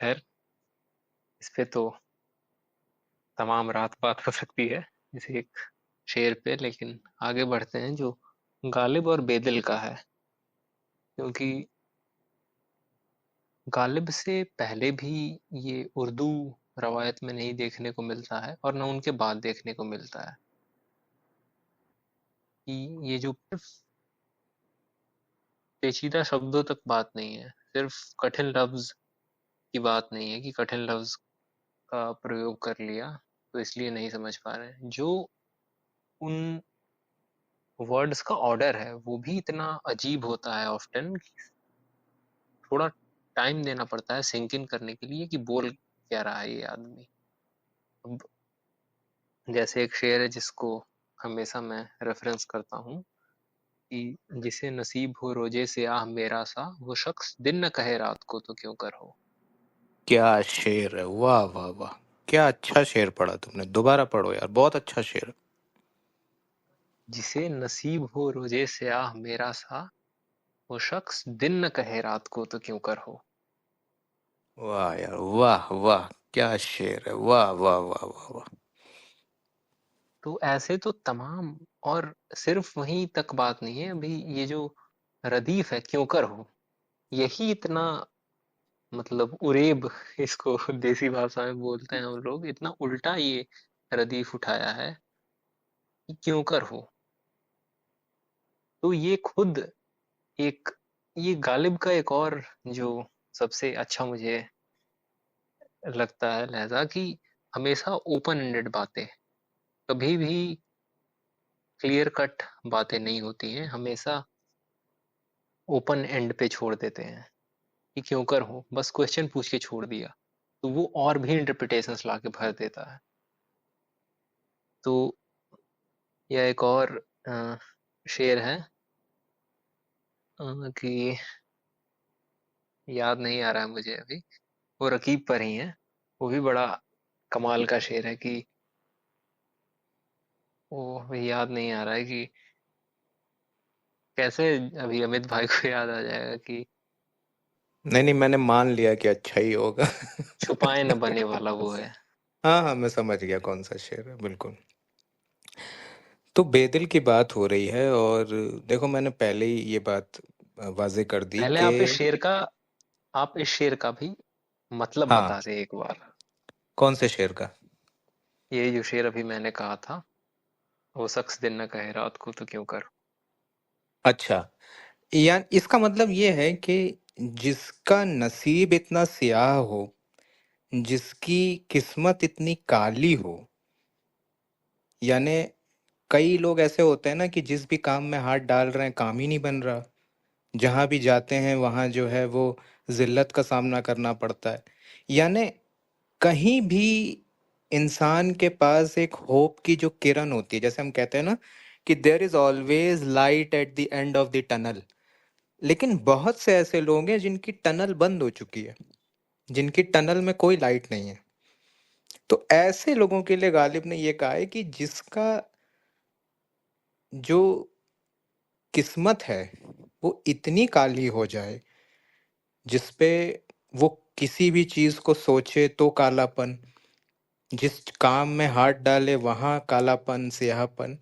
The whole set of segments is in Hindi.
खैर, इस पे तो तमाम रात बात हो सकती है इस एक शेर पे, लेकिन आगे बढ़ते हैं जो गालिब और बेदिल का है। क्योंकि गालिब से पहले भी ये उर्दू रवायत में नहीं देखने को मिलता है और न उनके बाद देखने को मिलता है कि ये जो सिर्फ पेचीदा शब्दों तक बात नहीं है, सिर्फ कठिन लफ्ज की बात नहीं है कि कठिन लफ्ज का प्रयोग कर लिया तो इसलिए नहीं समझ पा रहे हैं। जो उन वर्ड्स का ऑर्डर है वो भी इतना अजीब होता है ऑफ्टन, थोड़ा टाइम देना पड़ता है सिंक इन करने के लिए कि बोल क्या रहा है ये आदमी। अब जैसे एक शेर है जिसको हमेशा मैं रेफरेंस करता हूँ कि जिसे नसीब हो रोजे से आह मेरा सा, वो शख्स दिन न कहे रात को तो क्यों कर हो। क्या शेर है, वाह वाह वाह। क्या अच्छा शेर पढ़ा तुमने, दोबारा पढ़ो यार, बहुत अच्छा शेर। जिसे नसीब हो रोजे से आह मेरा सा, वो शख्स दिन न कहे रात को तो क्यों कर हो। वाह यार, वाह वाह, क्या शेर है, वाह वाह वाह वाह वाह। तो ऐसे तो तमाम, और सिर्फ वहीं तक बात नहीं है। अभी ये जो रदीफ है क्यों कर हो, यही इतना मतलब उरेब, इसको देसी भाषा में बोलते हैं हम लोग, इतना उल्टा ये रदीफ उठाया है कि क्यों कर हो। तो ये खुद एक, ये गालिब का एक और जो सबसे अच्छा मुझे लगता है लहजा कि हमेशा ओपन एंडेड बातें, कभी भी क्लियर कट बातें नहीं होती हैं, हमेशा ओपन एंड पे छोड़ देते हैं कि क्यों कर हो, बस क्वेश्चन पूछ के छोड़ दिया तो वो और भी इंटरप्रिटेशंस लाके भर देता है। तो यह एक और शेर है कि याद नहीं आ रहा है मुझे अभी, वो रकीब पर ही है। वो भी बड़ा कमाल का शेर है कि वो भी याद नहीं आ रहा है कि कैसे, अभी अमित भाई को याद आ जाएगा कि नहीं नहीं, मैंने मान लिया कि अच्छा ही होगा। छुपाए न बने वाला वो है। हाँ हाँ, मैं समझ गया कौन सा शेर है, बिल्कुल। तो बेदिल की बात हो रही है, और देखो मैंने पहले ही ये बात वाजे कर दी पहले कि आप इस शेर का भी मतलब हाँ। बता दे एक बार। कौन से शेर का? ये जो शेर अभी मैंने कहा था, वो शख्स दिन न कहे रात को तो क्यों कर। अच्छा, या इसका मतलब ये है कि जिसका नसीब इतना स्याह हो, जिसकी किस्मत इतनी काली हो, यानी कई लोग ऐसे होते हैं ना कि जिस भी काम में हाथ डाल रहे हैं काम ही नहीं बन रहा, जहाँ भी जाते हैं वहाँ जो है वो जिल्लत का सामना करना पड़ता है। यानी कहीं भी इंसान के पास एक होप की जो किरण होती है, जैसे हम कहते हैं ना कि there is always light at the end of the tunnel. लेकिन बहुत से ऐसे लोग हैं जिनकी टनल बंद हो चुकी है, जिनकी टनल में कोई लाइट नहीं है। तो ऐसे लोगों के लिए गालिब ने ये कहा है कि जिसका जो किस्मत है वो इतनी काली हो जाए, जिसपे वो किसी भी चीज को सोचे तो कालापन, जिस काम में हाथ डाले वहां कालापन स्याहपन,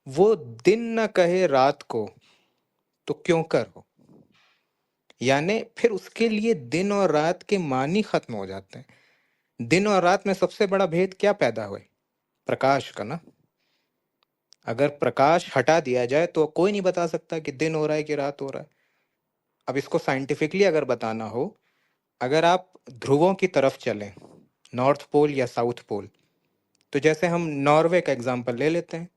वो दिन न कहे रात को तो क्यों कर हो। यानी फिर उसके लिए दिन और रात के मानी खत्म हो जाते हैं। दिन और रात में सबसे बड़ा भेद क्या पैदा हुए? प्रकाश का ना। अगर प्रकाश हटा दिया जाए तो कोई नहीं बता सकता कि दिन हो रहा है कि रात हो रहा है। अब इसको साइंटिफिकली अगर बताना हो, अगर आप ध्रुवों की तरफ चलें, नॉर्थ पोल या साउथ पोल, तो जैसे हम नॉर्वे का एग्जांपल ले लेते हैं,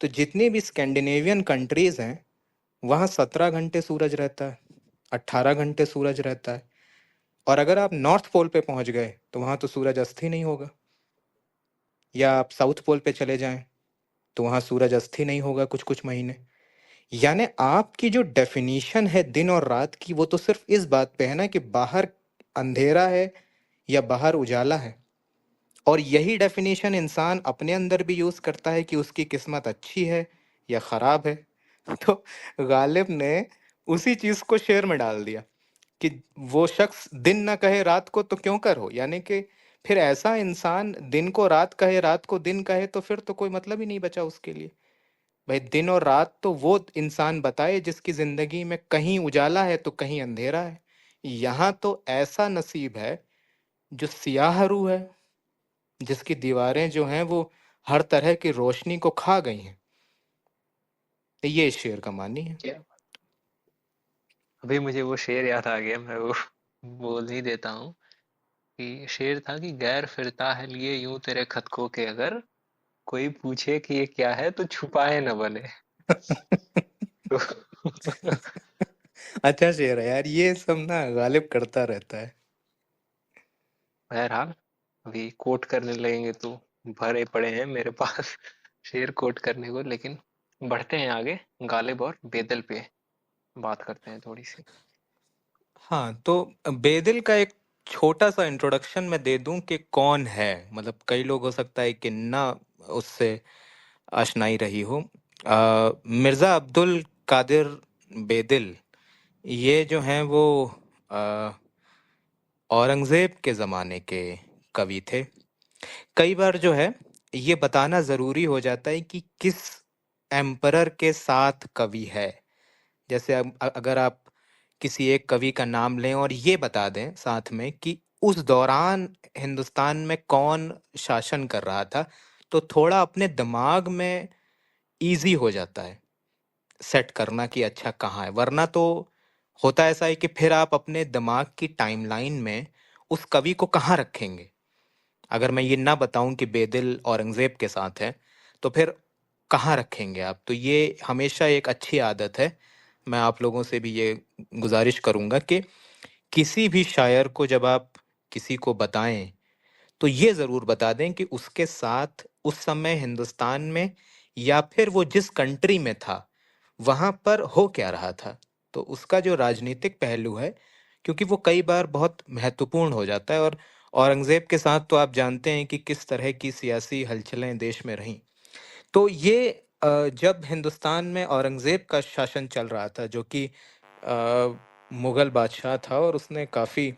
तो जितनी भी स्कैंडिनेवियन कंट्रीज हैं वहाँ 17 घंटे सूरज रहता है, 18 घंटे सूरज रहता है। और अगर आप नॉर्थ पोल पे पहुंच गए तो वहाँ तो सूरज अस्त ही नहीं होगा। या आप साउथ पोल पे चले जाएं तो वहाँ सूरज अस्त ही नहीं होगा कुछ कुछ महीने। यानी आपकी जो डेफिनीशन है दिन और रात की, वो तो सिर्फ इस बात पे है ना कि बाहर अंधेरा है या बाहर उजाला है। और यही डेफिनेशन इंसान अपने अंदर भी यूज करता है कि उसकी किस्मत अच्छी है या खराब है। तो गालिब ने उसी चीज को शेर में डाल दिया कि वो शख्स दिन ना कहे रात को तो क्यों कर हो, यानी कि फिर ऐसा इंसान दिन को रात कहे, रात को दिन कहे, तो फिर तो कोई मतलब ही नहीं बचा उसके लिए। भाई दिन और रात तो वो इंसान बताए जिसकी जिंदगी में कहीं उजाला है तो कहीं अंधेरा है। यहाँ तो ऐसा नसीब है जो सियाह रू है, जिसकी दीवारें जो हैं वो हर तरह की रोशनी को खा गई हैं। तो ये इस शेर का मानी है। क्या, अभी मुझे वो शेर याद आ गया, मैं वो बोल ही देता हूँ कि शेर था कि गैर फिरता है लिए यूं तेरे खत खो के, अगर कोई पूछे कि ये क्या है तो छुपाए न बने। तो अच्छा शेर है यार, ये सब ना गालिब करता रहता है। बहरहाल अभी कोट करने लगेंगे तो भरे पड़े हैं मेरे पास शेर कोट करने को, लेकिन बढ़ते हैं आगे। गालिब और बेदल पे बात करते हैं थोड़ी सी। हाँ, तो बेदिल का एक छोटा सा इंट्रोडक्शन मैं दे दूं कि कौन है। मतलब कई लोग हो सकता है कि ना उससे आशनाई रही हो। मिर्ज़ा अब्दुल कादिर बेदिल, ये जो हैं वो अ, औरंगज़ेब के ज़माने के कवि थे। कई बार जो है ये बताना ज़रूरी हो जाता है कि किस एम्परर के साथ कवि है। जैसे अगर आप किसी एक कवि का नाम लें और ये बता दें साथ में कि उस दौरान हिंदुस्तान में कौन शासन कर रहा था, तो थोड़ा अपने दिमाग में इजी हो जाता है सेट करना कि अच्छा कहाँ है। वरना तो होता ऐसा है कि फिर आप अपने दिमाग की टाइमलाइन में उस कवि को कहाँ रखेंगे। अगर मैं ये ना बताऊं कि बेदिल औरंगज़ेब के साथ है, तो फिर कहाँ रखेंगे आप? तो ये हमेशा एक अच्छी आदत है। मैं आप लोगों से भी ये गुज़ारिश करूँगा कि किसी भी शायर को जब आप किसी को बताएँ, तो ये ज़रूर बता दें कि उसके साथ उस समय हिंदुस्तान में या फिर वो जिस कंट्री में था, वहाँ पर हो क्या रहा था। तो उसका जो राजनीतिक पहलू है, क्योंकि वो कई बार बहुत महत्वपूर्ण हो जाता है। और औरंगज़ेब के साथ तो आप जानते हैं कि किस तरह की सियासी हलचलें देश में रहीं। तो ये जब हिंदुस्तान में औरंगज़ेब का शासन चल रहा था, जो कि मुग़ल बादशाह था, और उसने काफ़ी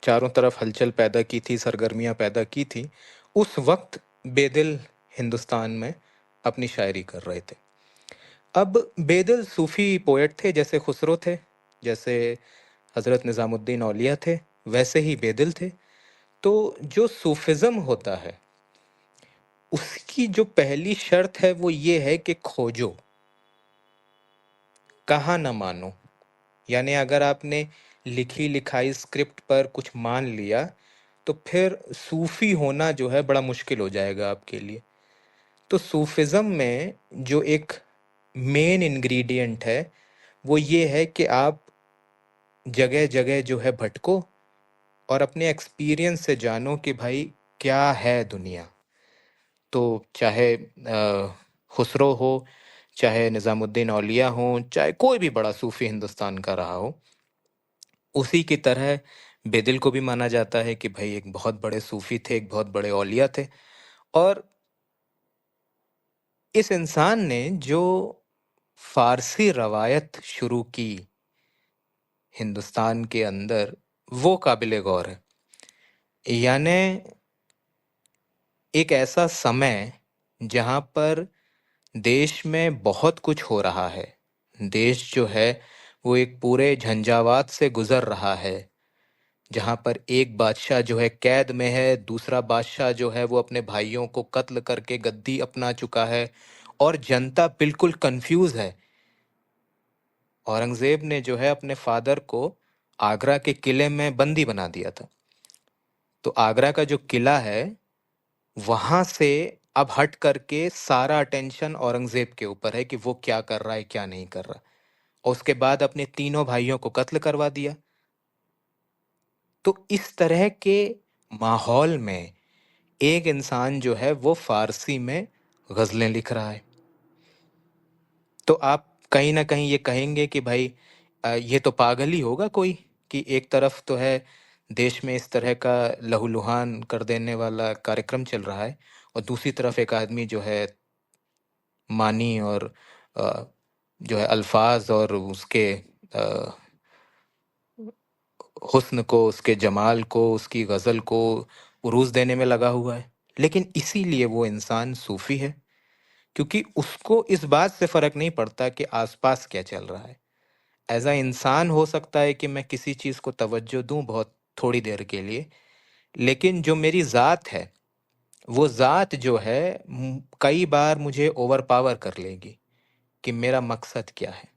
चारों तरफ हलचल पैदा की थी, सरगर्मियाँ पैदा की थी। उस वक़्त बेदिल हिंदुस्तान में अपनी शायरी कर रहे थे। अब बेदिल सूफ़ी पोएट थे, जैसे खुसरो थे, जैसे हज़रत निज़ामुद्दीन औलिया थे, वैसे ही बेदिल थे। तो जो सूफ़िज़्म होता है, उसकी जो पहली शर्त है वो ये है कि खोजो, कहा ना मानो। यानी अगर आपने लिखी लिखाई स्क्रिप्ट पर कुछ मान लिया, तो फिर सूफी होना जो है बड़ा मुश्किल हो जाएगा आपके लिए। तो सूफिज्म में जो एक मेन इंग्रेडिएंट है, वो ये है कि आप जगह जगह जो है भटको और अपने एक्सपीरियंस से जानो कि भाई क्या है दुनिया। तो चाहे खुसरो हो, चाहे निज़ामुद्दीन औलिया हो, चाहे कोई भी बड़ा सूफ़ी हिंदुस्तान का रहा हो, उसी की तरह बेदिल को भी माना जाता है कि भाई एक बहुत बड़े सूफ़ी थे, एक बहुत बड़े औलिया थे। और इस इंसान ने जो फ़ारसी रवायत शुरू की हिंदुस्तान के अंदर, वो काबिल गौर है। यानी एक ऐसा समय जहाँ पर देश में बहुत कुछ हो रहा है। देश जो है वो एक पूरे झंझावात से गुजर रहा है, जहाँ पर एक बादशाह जो है कैद में है, दूसरा बादशाह जो है वो अपने भाइयों को कत्ल करके गद्दी अपना चुका है, और जनता बिल्कुल कंफ्यूज है। औरंगजेब ने जो है अपने फादर को आगरा के किले में बंदी बना दिया था। तो आगरा का जो किला है, वहां से अब हट करके सारा अटेंशन औरंगजेब के ऊपर है कि वो क्या कर रहा है, क्या नहीं कर रहा। और उसके बाद अपने तीनों भाइयों को कत्ल करवा दिया। तो इस तरह के माहौल में एक इंसान जो है वो फारसी में गजलें लिख रहा है। तो आप कहीं ना कहीं ये कहेंगे कि भाई ये तो पागल ही होगा कोई, कि एक तरफ तो है देश में इस तरह का लहूलुहान कर देने वाला कार्यक्रम चल रहा है, और दूसरी तरफ एक आदमी जो है मानी और अ, जो है अल्फाज और उसके हुस्न को, उसके जमाल को, उसकी गज़ल को उरूज़ देने में लगा हुआ है। लेकिन इसीलिए वो इंसान सूफ़ी है, क्योंकि उसको इस बात से फ़र्क नहीं पड़ता कि आस-पास क्या चल रहा है। ऐज़ अ इंसान हो सकता है कि मैं किसी चीज़ को तवज्जो दूँ बहुत थोड़ी देर के लिए, लेकिन जो मेरी ज़ात है, वो ज़ात जो है कई बार मुझे ओवरपावर कर लेगी कि मेरा मकसद क्या है।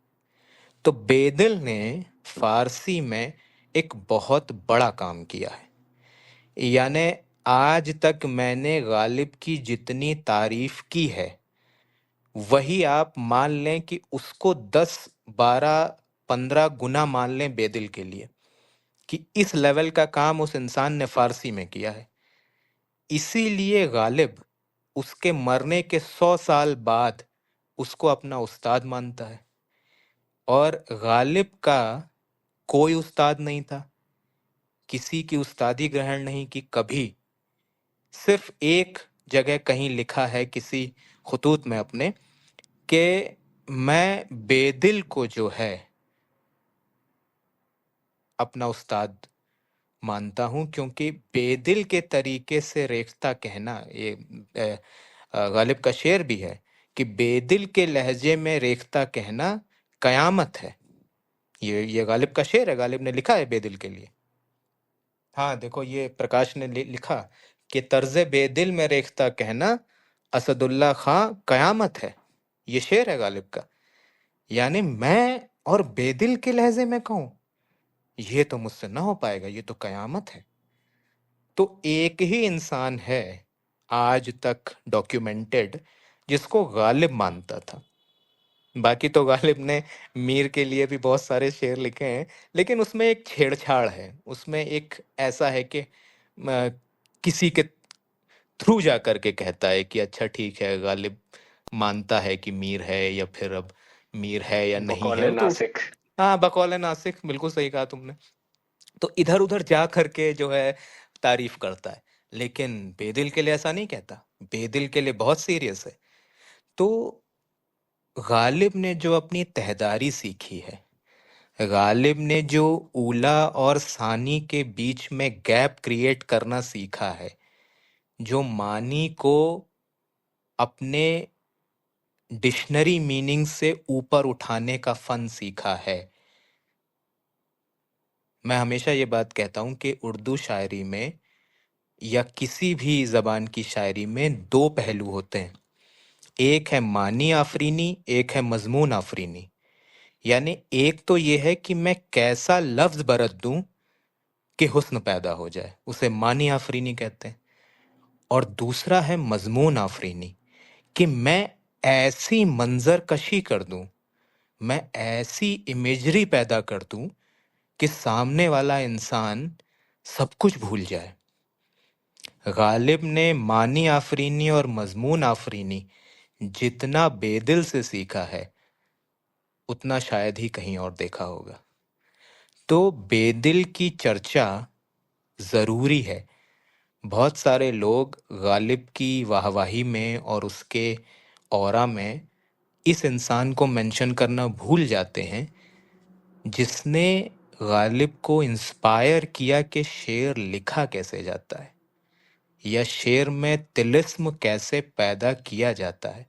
तो बेदिल ने फ़ारसी में एक बहुत बड़ा काम किया है। यानी आज तक मैंने गालिब की जितनी तारीफ़ की है, वही आप मान लें कि उसको 10, 12, 15 गुना मान लें बेदिल के लिए, कि इस लेवल का काम उस इंसान ने फ़ारसी में किया है। इसीलिए गालिब उसके मरने के 100 साल बाद उसको अपना उस्ताद मानता है। और गालिब का कोई उस्ताद नहीं था, किसी की उस्तादी ग्रहण नहीं की कभी। सिर्फ एक जगह कहीं लिखा है किसी खुतूत में अपने, कि मैं बेदिल को जो है अपना उस्ताद मानता हूँ, क्योंकि बेदिल के तरीके से रेख्ता कहना, ये गालिब का शेर भी है कि बेदिल के लहजे में रेख्ता कहना कयामत है। ये गालिब का शेर है, गालिब ने लिखा है बेदिल के लिए। हाँ देखो, ये प्रकाश ने लिखा कि तर्ज बेदिल में रेख्ता कहना असदुल्ला खां कयामत है। ये शेर है गालिब का। यानी मैं और बेदिल के लहजे में कहूं, ये तो मुझसे ना हो पाएगा, ये तो कयामत है। तो एक ही इंसान है आज तक डॉक्यूमेंटेड जिसको गालिब मानता था। बाकी तो गालिब ने मीर के लिए भी बहुत सारे शेर लिखे हैं, लेकिन उसमें एक छेड़छाड़ है, उसमें एक ऐसा है कि किसी के थ्रू जा करके कहता है कि अच्छा ठीक है, गालिब मानता है कि मीर है, या फिर अब मीर है या नहीं है, बकौल वो तो नासिक। हाँ, बकौल नासिक, बिल्कुल सही कहा तुमने। तो इधर उधर जा करके जो है तारीफ करता है, लेकिन बेदिल के लिए ऐसा नहीं कहता। बेदिल के लिए बहुत सीरियस है। तो गालिब ने जो अपनी तहदारी सीखी है, गालिब ने जो ऊला और सानी के बीच में गैप क्रिएट करना सीखा है, जो मानी को अपने डिक्शनरी मीनिंग से ऊपर उठाने का फन सीखा है। मैं हमेशा ये बात कहता हूं कि उर्दू शायरी में या किसी भी जबान की शायरी में दो पहलू होते हैं। एक है मानी आफरीनी, एक है मजमून आफरीनी। यानी एक तो ये है कि मैं कैसा लफ्ज बरत दूं कि हुस्न पैदा हो जाए, उसे मानी आफरीनी कहते हैं। और दूसरा है मजमून आफरीनी, कि मैं ऐसी मंजर कशी कर दूं, मैं ऐसी इमेजरी पैदा कर दूं कि सामने वाला इंसान सब कुछ भूल जाए। गालिब ने मानी आफरीनी और मजमून आफरीनी जितना बेदिल से सीखा है, उतना शायद ही कहीं और देखा होगा। तो बेदिल की चर्चा ज़रूरी है। बहुत सारे लोग गालिब की वाहवाही में और उसके ऑरा में इस इंसान को मेंशन करना भूल जाते हैं, जिसने गालिब को इंस्पायर किया कि शेर लिखा कैसे जाता है, या शेर में तिलिस्म कैसे पैदा किया जाता है।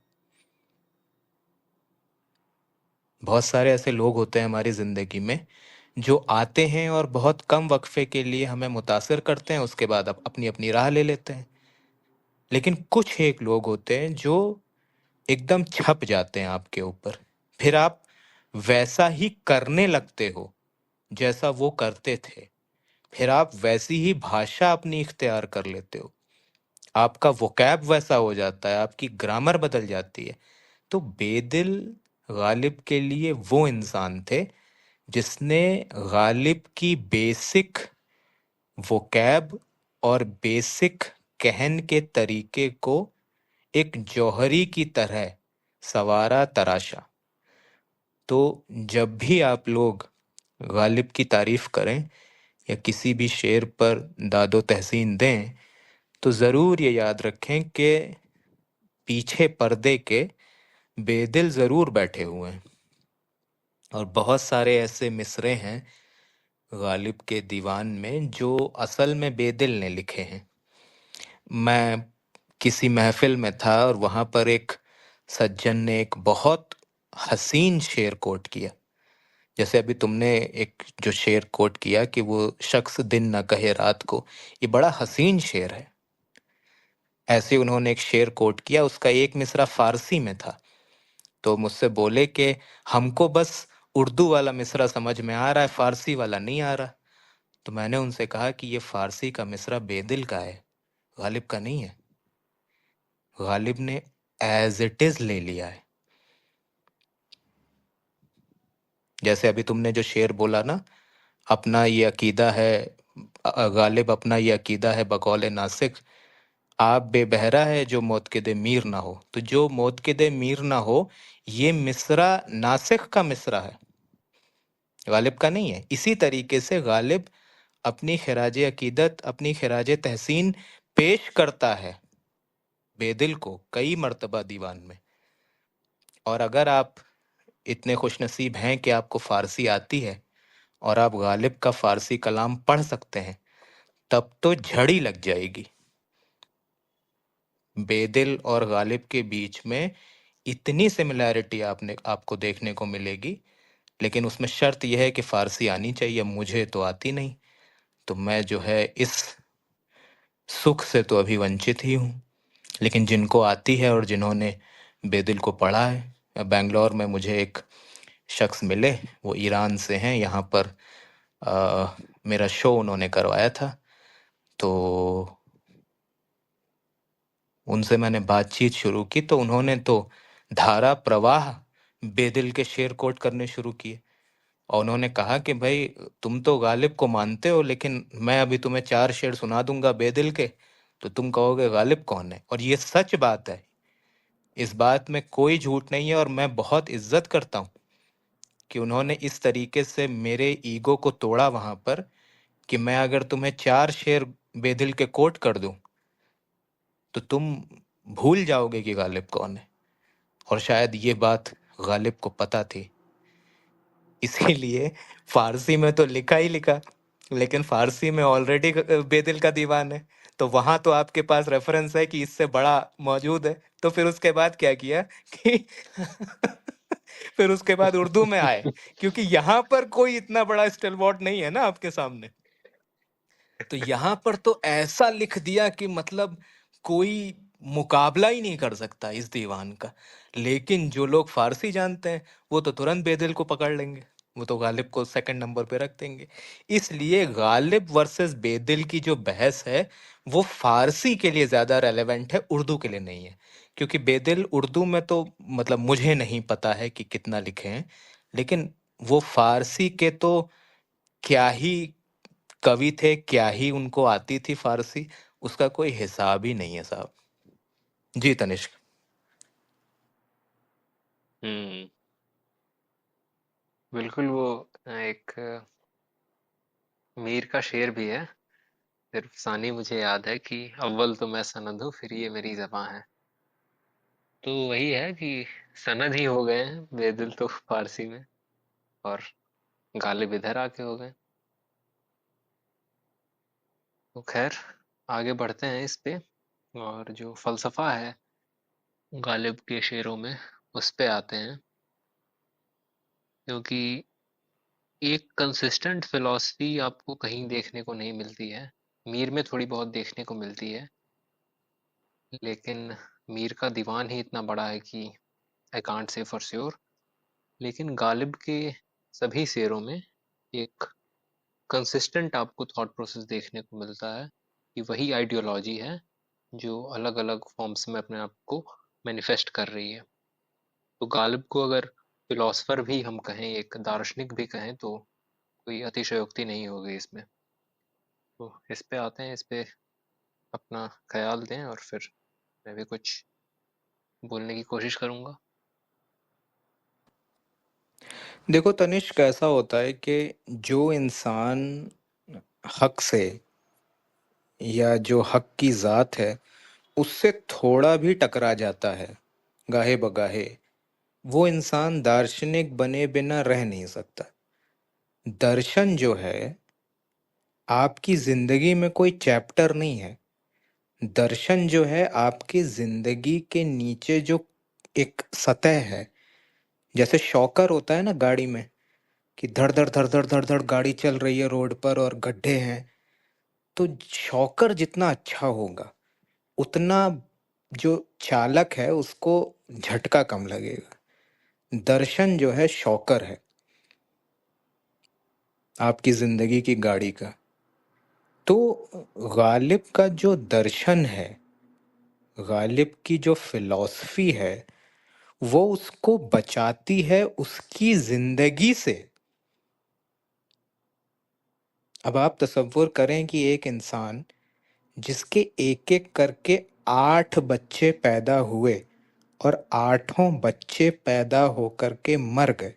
बहुत सारे ऐसे लोग होते हैं हमारी ज़िंदगी में जो आते हैं और बहुत कम वक्फे के लिए हमें मुतासिर करते हैं, उसके बाद अपनी अपनी राह ले लेते हैं। लेकिन कुछ एक लोग होते हैं जो एकदम छप जाते हैं आपके ऊपर, फिर आप वैसा ही करने लगते हो जैसा वो करते थे, फिर आप वैसी ही भाषा अपनी इख्तियार कर लेते हो, आपका वोकैब वैसा हो जाता है, आपकी ग्रामर बदल जाती है। तो बेदिल गालिब के लिए वो इंसान थे जिसने गालिब की बेसिक वोकैब और बेसिक कहन के तरीके को एक जौहरी की तरह सवारा तराशा। तो जब भी आप लोग गालिब की तारीफ करें या किसी भी शेर पर दादो तहसीन दें, तो ज़रूर ये याद रखें कि पीछे पर्दे के बेदिल ज़रूर बैठे हुए हैं। और बहुत सारे ऐसे मिसरे हैं गालिब के दीवान में जो असल में बेदिल ने लिखे हैं। मैं किसी महफिल में था और वहां पर एक सज्जन ने एक बहुत हसीन शेर कोट किया। जैसे अभी तुमने एक जो शेर कोट किया कि वो शख्स दिन न कहे रात को, ये बड़ा हसीन शेर है। ऐसे उन्होंने एक शेर कोट किया, उसका एक मिसरा फारसी में था। तो मुझसे बोले कि हमको बस उर्दू वाला मिसरा समझ में आ रहा है, फारसी वाला नहीं आ रहा। तो मैंने उनसे कहा कि ये फारसी का मिसरा बेदिल का है, गालिब का नहीं है। गालिब ने एज इट इज ले लिया है। जैसे अभी तुमने जो शेर बोला ना, अपना ये अकीदा है, गालिब अपना ये अकीदा है बकौल नासिक, आप बेबहरा है जो मौत के दे मीर ना हो। तो जो मौत के दे मीर ना हो, ये मिसरा नासिक का मिसरा है, गालिब का नहीं है। इसी तरीके से गालिब अपनी खिराज अकीदत, अपनी खिराज तहसीन पेश करता है बेदिल को कई मर्तबा दीवान में। और अगर आप इतने खुशनसीब हैं कि आपको फारसी आती है और आप गालिब का फारसी कलाम पढ़ सकते हैं, तब तो झड़ी लग जाएगी। बेदिल और गालिब के बीच में इतनी सिमिलैरिटी आपको देखने को मिलेगी, लेकिन उसमें शर्त यह है कि फारसी आनी चाहिए। मुझे तो आती नहीं, तो मैं जो है इस सुख से तो अभी वंचित ही हूँ। लेकिन जिनको आती है और जिन्होंने बेदिल को पढ़ा है, बेंगलोर में मुझे एक शख्स मिले, वो ईरान से हैं। यहाँ पर मेरा शो उन्होंने करवाया था, तो उनसे मैंने बातचीत शुरू की, तो उन्होंने तो धारा प्रवाह बेदिल के शेर कोट करने शुरू किए। और उन्होंने कहा कि भाई, तुम तो गालिब को मानते हो, लेकिन मैं अभी तुम्हें 4 शेर सुना दूंगा बेदिल के, तो तुम कहोगे गालिब कौन है। और ये सच बात है, इस बात में कोई झूठ नहीं है। और मैं बहुत इज्जत करता हूँ कि उन्होंने इस तरीके से मेरे ईगो को तोड़ा वहां पर, कि मैं अगर तुम्हें 4 शेर बेदिल के कोट कर दूं, तो तुम भूल जाओगे कि गालिब कौन है। और शायद ये बात गालिब को पता थी, इसीलिए फारसी में तो लिखा ही लिखा, लेकिन फारसी में ऑलरेडी बेदिल का दीवान है, तो वहां तो आपके पास रेफरेंस है कि इससे बड़ा मौजूद है। तो फिर उसके बाद क्या किया कि फिर उसके बाद उर्दू में आए, क्योंकि यहाँ पर कोई इतना बड़ा स्टेलबॉट नहीं है ना आपके सामने। तो यहाँ पर तो ऐसा लिख दिया कि मतलब कोई मुकाबला ही नहीं कर सकता इस दीवान का। लेकिन जो लोग फारसी जानते हैं, वो तो तुरंत बेदिल को पकड़ लेंगे, वो तो गालिब को सेकंड नंबर पे रख देंगे। इसलिए गालिब वर्सेस बेदिल की जो बहस है, वो फारसी के लिए ज्यादा रेलेवेंट है, उर्दू के लिए नहीं है। क्योंकि बेदिल उर्दू में तो मतलब मुझे नहीं पता है कि कितना लिखे हैं, लेकिन वो फारसी के तो क्या ही कवि थे, क्या ही उनको आती थी फारसी, उसका कोई हिसाब ही नहीं है साहब। जी तनिष्क। हम्म। बिल्कुल। वो एक मीर का शेर भी है। सिर्फ सानी मुझे याद है कि अव्वल तो मैं सनद हूँ, फिर ये मेरी ज़बां है। तो वही है कि सनद ही हो गए हैं बेदिल तो फारसी में, और गालिब इधर आके हो गए। तो खैर, आगे बढ़ते हैं इस पे। और जो फलसफा है गालिब के शेरों में, उस पे आते हैं। क्योंकि एक कंसिस्टेंट फिलॉसफी आपको कहीं देखने को नहीं मिलती है। मीर में थोड़ी बहुत देखने को मिलती है, लेकिन मीर का दीवान ही इतना बड़ा है कि I can't say for sure. लेकिन गालिब के सभी शेरों में एक कंसिस्टेंट आपको थॉट प्रोसेस देखने को मिलता है कि वही आइडियोलॉजी है जो अलग अलग फॉर्म्स में अपने आप को मैनिफेस्ट कर रही है। तो गालिब को अगर फिलोसफर भी हम कहें, एक दार्शनिक भी कहें, तो कोई अतिशयोक्ति नहीं होगी इसमें। तो इस पे आते हैं, इस पे अपना ख्याल दें, और फिर मैं भी कुछ बोलने की कोशिश करूंगा। देखो तनिष्क, ऐसा होता है कि जो इंसान हक से, या जो हक की जात है, उससे थोड़ा भी टकरा जाता है गाहे बगाहे, वो इंसान दार्शनिक बने बिना रह नहीं सकता। दर्शन जो है आपकी जिंदगी में कोई चैप्टर नहीं है। दर्शन जो है आपकी जिंदगी के नीचे जो एक सतह है, जैसे शॉकर होता है ना गाड़ी में, कि धड़ धड़ धड़ धड़ धड़ धड़ गाड़ी चल रही है रोड पर और गड्ढे हैं, तो शॉकर जितना अच्छा होगा उतना जो चालक है उसको झटका कम लगेगा। दर्शन जो है शॉकर है आपकी जिंदगी की गाड़ी का। तो गालिब का जो दर्शन है, गालिब की जो फिलॉसफी है, वो उसको बचाती है उसकी जिंदगी से। अब आप तसव्वुर करें कि एक इंसान जिसके एक एक करके 8 बच्चे पैदा हुए और 8 बच्चे पैदा होकर के मर गए,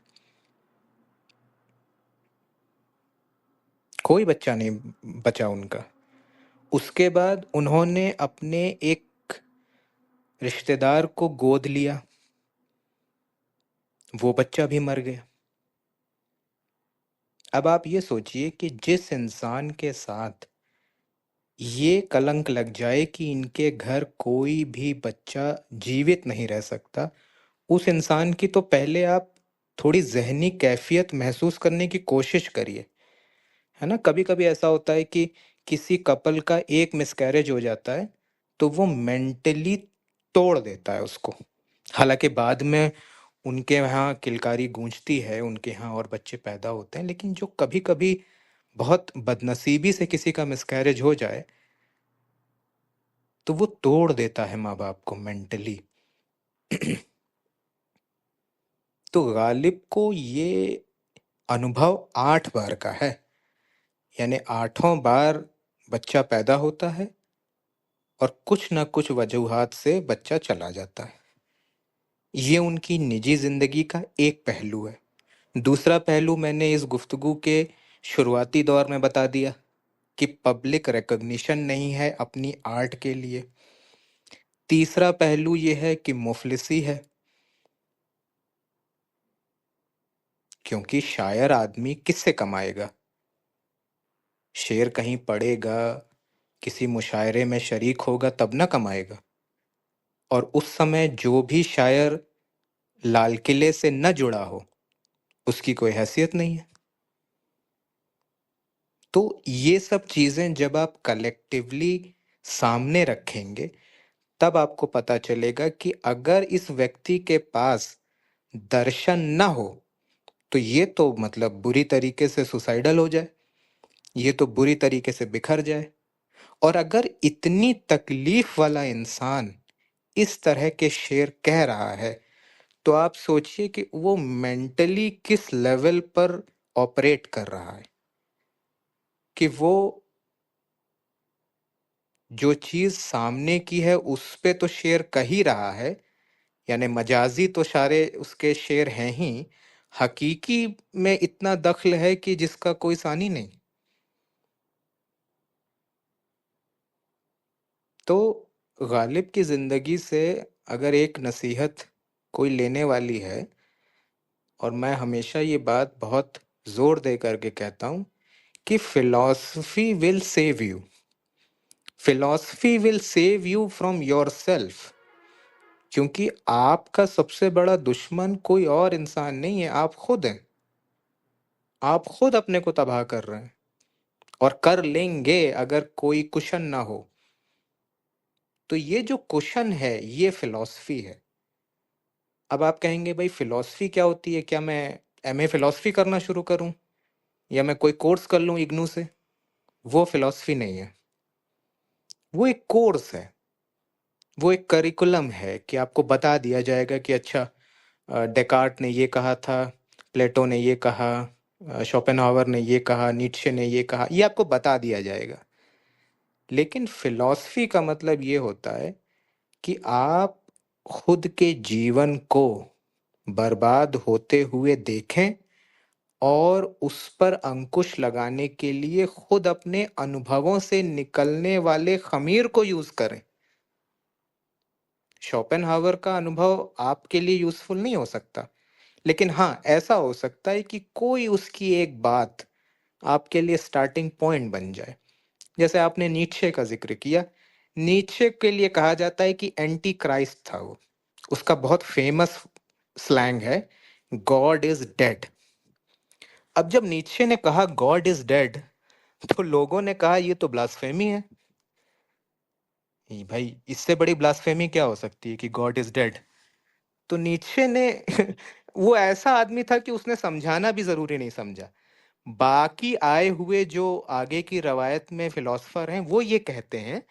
कोई बच्चा नहीं बचा उनका। उसके बाद उन्होंने अपने एक रिश्तेदार को गोद लिया, वो बच्चा भी मर गया। अब आप ये सोचिए कि जिस इंसान के साथ ये कलंक लग जाए कि इनके घर कोई भी बच्चा जीवित नहीं रह सकता, उस इंसान की तो पहले आप थोड़ी ज़हनी कैफ़ियत महसूस करने की कोशिश करिए, है ना? कभी-कभी ऐसा होता है कि किसी कपल का एक मिसकैरेज हो जाता है, तो वो मेंटली तोड़ देता है उसको। हालाँकि बाद में उनके यहाँ किलकारी गूँजती है, उनके यहाँ और बच्चे पैदा होते हैं, लेकिन जो कभी-कभी बहुत बदनसीबी से किसी का मिसकैरेज हो जाए, तो वो तोड़ देता है माँ-बाप को मेंटली। तो गालिब को ये अनुभव 8 बार का है, यानी 8हों बार बच्चा पैदा होता है और कुछ न कुछ वजूहात से बच्चा चला जाता है। ये उनकी निजी ज़िंदगी का एक पहलू है। दूसरा पहलू मैंने इस गुफ्तगू के शुरुआती दौर में बता दिया कि पब्लिक रिकॉग्निशन नहीं है अपनी आर्ट के लिए। तीसरा पहलू ये है कि मुफलिसी है, क्योंकि शायर आदमी किससे कमाएगा? शेर कहीं पढ़ेगा, किसी मुशायरे में शरीक होगा तब ना कमाएगा। और उस समय जो भी शायर लाल किले से न जुड़ा हो, उसकी कोई हैसियत नहीं है। तो ये सब चीज़ें जब आप कलेक्टिवली सामने रखेंगे, तब आपको पता चलेगा कि अगर इस व्यक्ति के पास दर्शन ना हो, तो ये तो मतलब बुरी तरीके से सुसाइडल हो जाए, ये तो बुरी तरीके से बिखर जाए। और अगर इतनी तकलीफ वाला इंसान इस तरह के शेर कह रहा है, तो आप सोचिए कि वो मेंटली किस लेवल पर ऑपरेट कर रहा है, कि वो जो चीज़ सामने की है उस पे तो शेर कह ही रहा है, यानी मजाजी तो सारे उसके शेर हैं ही, हकीकी में इतना दखल है कि जिसका कोई सानी नहीं। तो गालिब की ज़िंदगी से अगर एक नसीहत कोई लेने वाली है, और मैं हमेशा ये बात बहुत ज़ोर दे करके कहता हूँ कि philosophy will save you, philosophy will save you from yourself. क्योंकि आपका सबसे बड़ा दुश्मन कोई और इंसान नहीं है, आप खुद हैं। आप खुद अपने को तबाह कर रहे हैं और कर लेंगे अगर कोई कुशन ना हो। तो ये जो कुशन है ये फिलॉसफी है। अब आप कहेंगे भाई फिलॉसफी क्या होती है? क्या मैं एमए फिलॉसफी करना शुरू करूं या मैं कोई कोर्स कर लूं इग्नू से? वो फिलॉसफी नहीं है, वो एक कोर्स है, वो एक करिकुलम है कि आपको बता दिया जाएगा कि अच्छा डेकार्ट ने ये कहा था, प्लेटो ने ये कहा, शोपेनहावर ने ये कहा, नीत्शे ने ये कहा, ये आपको बता दिया जाएगा। लेकिन फिलॉसफी का मतलब ये होता है कि आप खुद के जीवन को बर्बाद होते हुए देखें और उस पर अंकुश लगाने के लिए खुद अपने अनुभवों से निकलने वाले खमीर को यूज करें। शोपेनहावर का अनुभव आपके लिए यूजफुल नहीं हो सकता, लेकिन हाँ, ऐसा हो सकता है कि कोई उसकी एक बात आपके लिए स्टार्टिंग पॉइंट बन जाए। जैसे आपने नीत्शे का ज़िक्र किया, नीत्शे के लिए कहा जाता है कि एंटी क्राइस्ट था वो। उसका बहुत फेमस स्लैंग है, गॉड इज़ डेड। अब जब नीत्शे ने कहा गॉड इज़ डेड, तो लोगों ने कहा ये तो ब्लास्फेमी है। भाई इससे बड़ी ब्लास्फेमी क्या हो सकती है कि गॉड इज़ डेड? तो नीत्शे ने वो ऐसा आदमी था कि उसने समझाना भी ज़रूरी नहीं समझा। बाकी आए हुए जो आगे की रवायत में फिलोसफर हैं, वो ये कहते हैं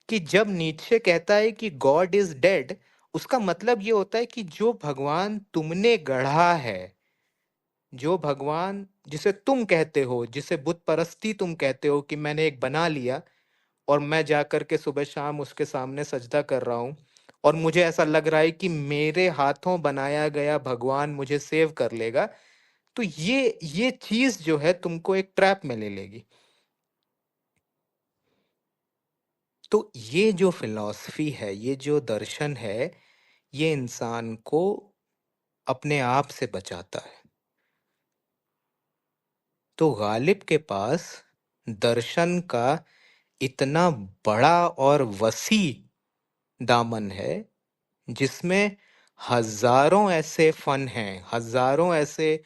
कि जब नीत्शे कहता है कि गॉड इज डेड, उसका मतलब ये होता है कि जो भगवान तुमने गढ़ा है, जो भगवान जिसे तुम कहते हो, जिसे बुत परस्ती तुम कहते हो कि मैंने एक बना लिया और मैं जाकर के सुबह शाम उसके सामने सजदा कर रहा हूँ और मुझे ऐसा लग रहा है कि मेरे हाथों बनाया गया भगवान मुझे सेव कर लेगा, तो ये चीज जो है तुमको एक ट्रैप में ले लेगी। तो ये जो फिलॉसफी है, ये जो दर्शन है, ये इंसान को अपने आप से बचाता है। तो गालिब के पास दर्शन का इतना बड़ा और वसी दामन है, जिसमें हजारों ऐसे फन हैं, हजारों ऐसे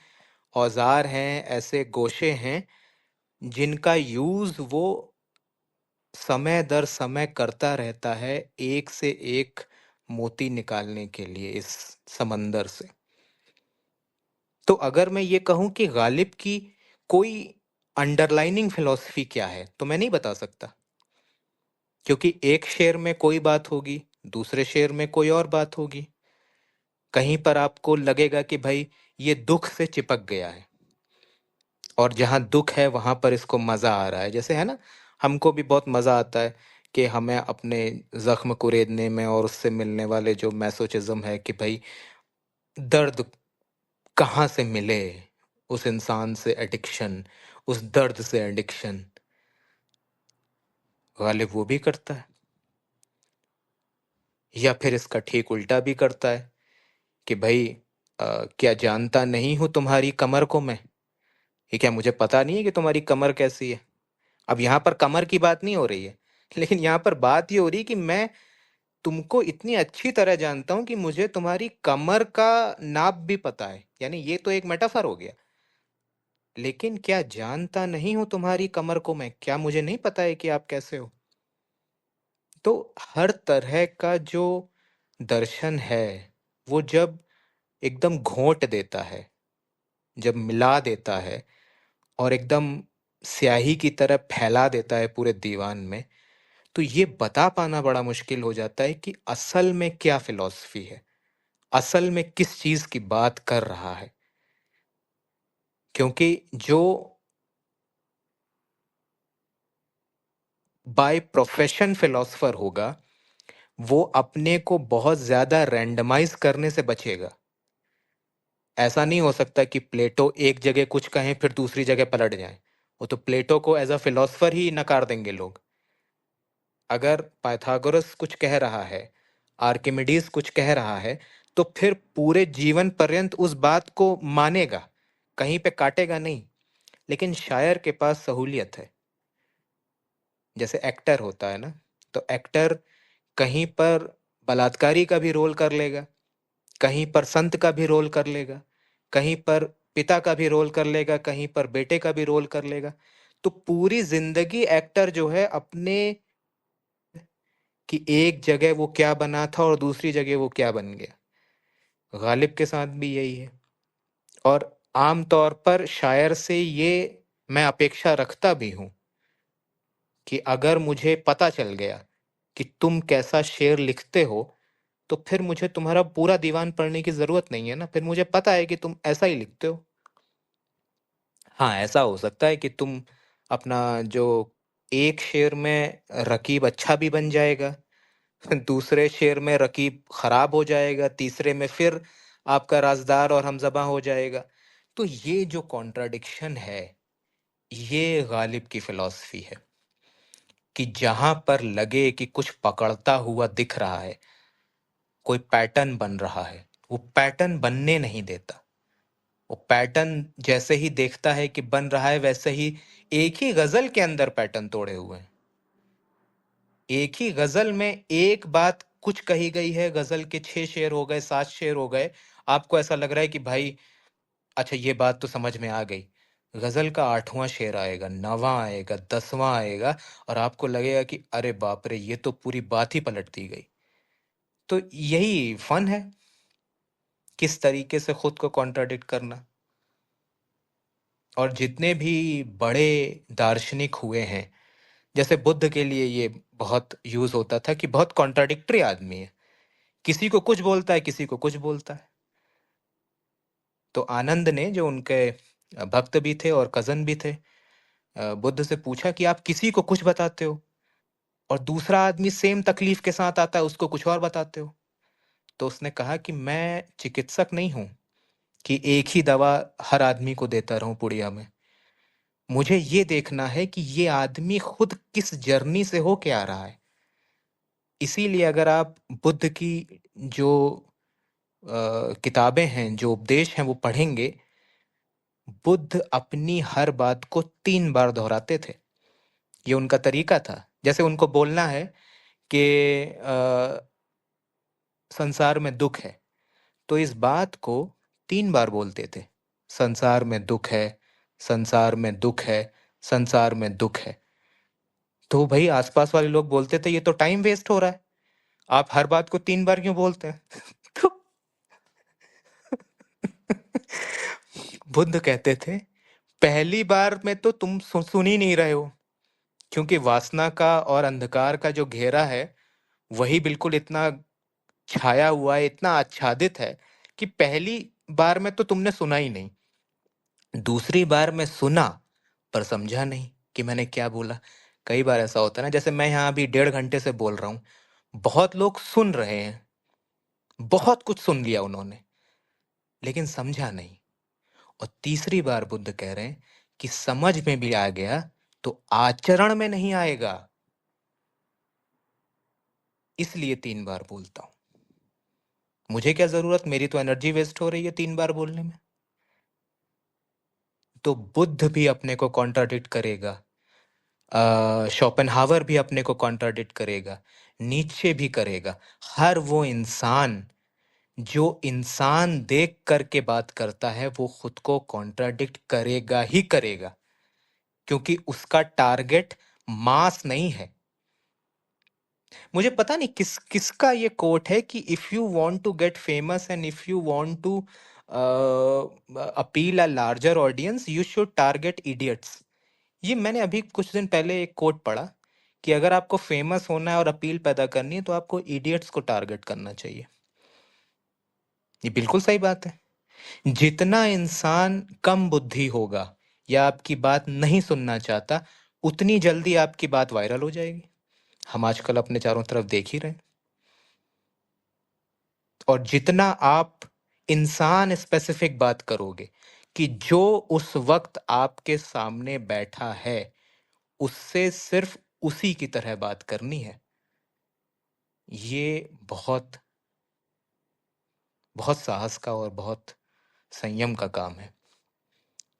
औजार हैं, ऐसे गोशे हैं जिनका यूज वो समय दर समय करता रहता है, एक से एक मोती निकालने के लिए इस समंदर से। तो अगर मैं ये कहूं कि गालिब की कोई अंडरलाइनिंग फिलॉसफी क्या है, तो मैं नहीं बता सकता, क्योंकि एक शेर में कोई बात होगी, दूसरे शेर में कोई और बात होगी। कहीं पर आपको लगेगा कि भाई ये दुख से चिपक गया है, और जहां दुख है वहां पर इसको मजा आ रहा है। जैसे है ना, हमको भी बहुत मजा आता है कि हमें अपने जख्म कुरेदने में और उससे मिलने वाले जो मैसोचिज्म है कि भाई दर्द कहाँ से मिले, उस इंसान से एडिक्शन, उस दर्द से एडिक्शन। गालिब वो भी करता है, या फिर इसका ठीक उल्टा भी करता है कि भाई क्या जानता नहीं हूं तुम्हारी कमर को मैं? ये क्या मुझे पता नहीं है कि तुम्हारी कमर कैसी है? अब यहाँ पर कमर की बात नहीं हो रही है, लेकिन यहाँ पर बात ये हो रही है कि मैं तुमको इतनी अच्छी तरह जानता हूं कि मुझे तुम्हारी कमर का नाप भी पता है। यानी ये तो एक मेटाफर हो गया। लेकिन क्या जानता नहीं हूं तुम्हारी कमर को मैं? क्या मुझे नहीं पता है कि आप कैसे हो? तो हर तरह का जो दर्शन है, वो जब एकदम घोंट देता है, जब मिला देता है और एकदम स्याही की तरह फैला देता है पूरे दीवान में, तो ये बता पाना बड़ा मुश्किल हो जाता है कि असल में क्या फिलॉसफी है, असल में किस चीज की बात कर रहा है। क्योंकि जो बाय प्रोफेशन फिलॉसफर होगा, वो अपने को बहुत ज्यादा रैंडमाइज करने से बचेगा। ऐसा नहीं हो सकता कि प्लेटो एक जगह कुछ कहें फिर दूसरी जगह पलट जाएं। वो तो प्लेटो को एज अ फिलोसफर ही नकार देंगे लोग। अगर पाइथागोरस कुछ कह रहा है, आर्किमिडीज कुछ कह रहा है, तो फिर पूरे जीवन पर्यंत उस बात को मानेगा, कहीं पे काटेगा नहीं। लेकिन शायर के पास सहूलियत है। जैसे एक्टर होता है ना, तो एक्टर कहीं पर बलात्कारी का भी रोल कर लेगा, कहीं पर संत का भी रोल कर लेगा, कहीं पर पिता का भी रोल कर लेगा, कहीं पर बेटे का भी रोल कर लेगा। तो पूरी जिंदगी एक्टर जो है अपने, कि एक जगह वो क्या बना था और दूसरी जगह वो क्या बन गया। गालिब के साथ भी यही है। और आम तौर पर शायर से ये मैं अपेक्षा रखता भी हूं कि अगर मुझे पता चल गया कि तुम कैसा शेर लिखते हो, तो फिर मुझे तुम्हारा पूरा दीवान पढ़ने की जरूरत नहीं है ना, फिर मुझे पता है कि तुम ऐसा ही लिखते हो। हाँ, ऐसा हो सकता है कि तुम अपना जो एक शेर में रकीब अच्छा भी बन जाएगा, दूसरे शेर में रकीब खराब हो जाएगा, तीसरे में फिर आपका राजदार और हमजबां हो जाएगा। तो ये जो कॉन्ट्राडिक्शन है, ये गालिब की फिलॉसफी है कि जहां पर लगे कि कुछ पकड़ता हुआ दिख रहा है, कोई पैटर्न बन रहा है, वो पैटर्न बनने नहीं देता। वो पैटर्न जैसे ही देखता है कि बन रहा है, वैसे ही एक ही गजल के अंदर पैटर्न तोड़े हुए हैं। एक ही गजल में एक बात कुछ कही गई है, गजल के 6 शेर हो गए, 7 शेर हो गए, आपको ऐसा लग रहा है कि भाई अच्छा ये बात तो समझ में आ गई। गजल का 8वां शेर आएगा, 9वां आएगा, 10वां आएगा, और आपको लगेगा कि अरे बाप रे, ये तो पूरी बात ही पलट दी गई। तो यही फन है, किस तरीके से खुद को कॉन्ट्राडिक्ट करना। और जितने भी बड़े दार्शनिक हुए हैं, जैसे बुद्ध के लिए ये बहुत यूज होता था कि बहुत कॉन्ट्राडिक्टरी आदमी है, किसी को कुछ बोलता है, किसी को कुछ बोलता है। तो आनंद ने, जो उनके भक्त भी थे और कजन भी थे, बुद्ध से पूछा कि आप किसी को कुछ बताते हो और दूसरा आदमी सेम तकलीफ के साथ आता है, उसको कुछ और बताते हो। तो उसने कहा कि मैं चिकित्सक नहीं हूं कि एक ही दवा हर आदमी को देता रहूं पुड़िया में। मुझे ये देखना है कि ये आदमी खुद किस जर्नी से होके आ रहा है। इसीलिए अगर आप बुद्ध की जो किताबें हैं, जो उपदेश हैं, वो पढ़ेंगे, बुद्ध अपनी हर बात को 3 बार दोहराते थे। ये उनका तरीका था। जैसे उनको बोलना है कि संसार में दुख है, तो इस बात को 3 बार बोलते थे। संसार में दुख है, संसार में दुख है, संसार में दुख है। तो भाई आसपास वाले लोग बोलते थे ये तो टाइम वेस्ट हो रहा है, आप हर बात को 3 बार क्यों बोलते हैं? तो बुद्ध कहते थे पहली बार में तो तुम सुन ही नहीं रहे हो, क्योंकि वासना का और अंधकार का जो घेरा है, वही बिल्कुल इतना छाया हुआ है, इतना आच्छादित है कि पहली बार में तो तुमने सुना ही नहीं। दूसरी बार में सुना पर समझा नहीं कि मैंने क्या बोला। कई बार ऐसा होता है ना, जैसे मैं यहाँ अभी 1.5 घंटे से बोल रहा हूँ, बहुत लोग सुन रहे हैं, बहुत कुछ सुन लिया उन्होंने, लेकिन समझा नहीं। और तीसरी बार बुद्ध कह रहे हैं कि समझ में भी आ गया तो आचरण में नहीं आएगा, इसलिए 3 बार बोलता हूं। मुझे क्या जरूरत, मेरी तो एनर्जी वेस्ट हो रही है 3 बार बोलने में। तो बुद्ध भी अपने को कॉन्ट्राडिक्ट करेगा, शोपेनहावर भी अपने को कॉन्ट्राडिक्ट करेगा, नीत्शे भी करेगा। हर वो इंसान जो इंसान देख करके बात करता है, वो खुद को कॉन्ट्राडिक्ट करेगा ही करेगा, क्योंकि उसका टारगेट मास नहीं है। मुझे पता नहीं किसका ये कोट है कि if you want to get famous and if you want to appeal a larger audience, you should target idiots. ये मैंने अभी कुछ दिन पहले एक कोट पढ़ा कि अगर आपको फेमस होना है और अपील पैदा करनी है, तो आपको इडियट्स को टारगेट करना चाहिए। ये बिल्कुल सही बात है। जितना इंसान कम बुद्धि होगा या आपकी बात नहीं सुनना चाहता, उतनी जल्दी आपकी बात वायरल हो जाएगी। हम आजकल अपने चारों तरफ देख ही रहे हैं। और जितना आप इंसान स्पेसिफिक बात करोगे कि जो उस वक्त आपके सामने बैठा है, उससे सिर्फ उसी की तरह बात करनी है, ये बहुत बहुत साहस का और बहुत संयम का काम है।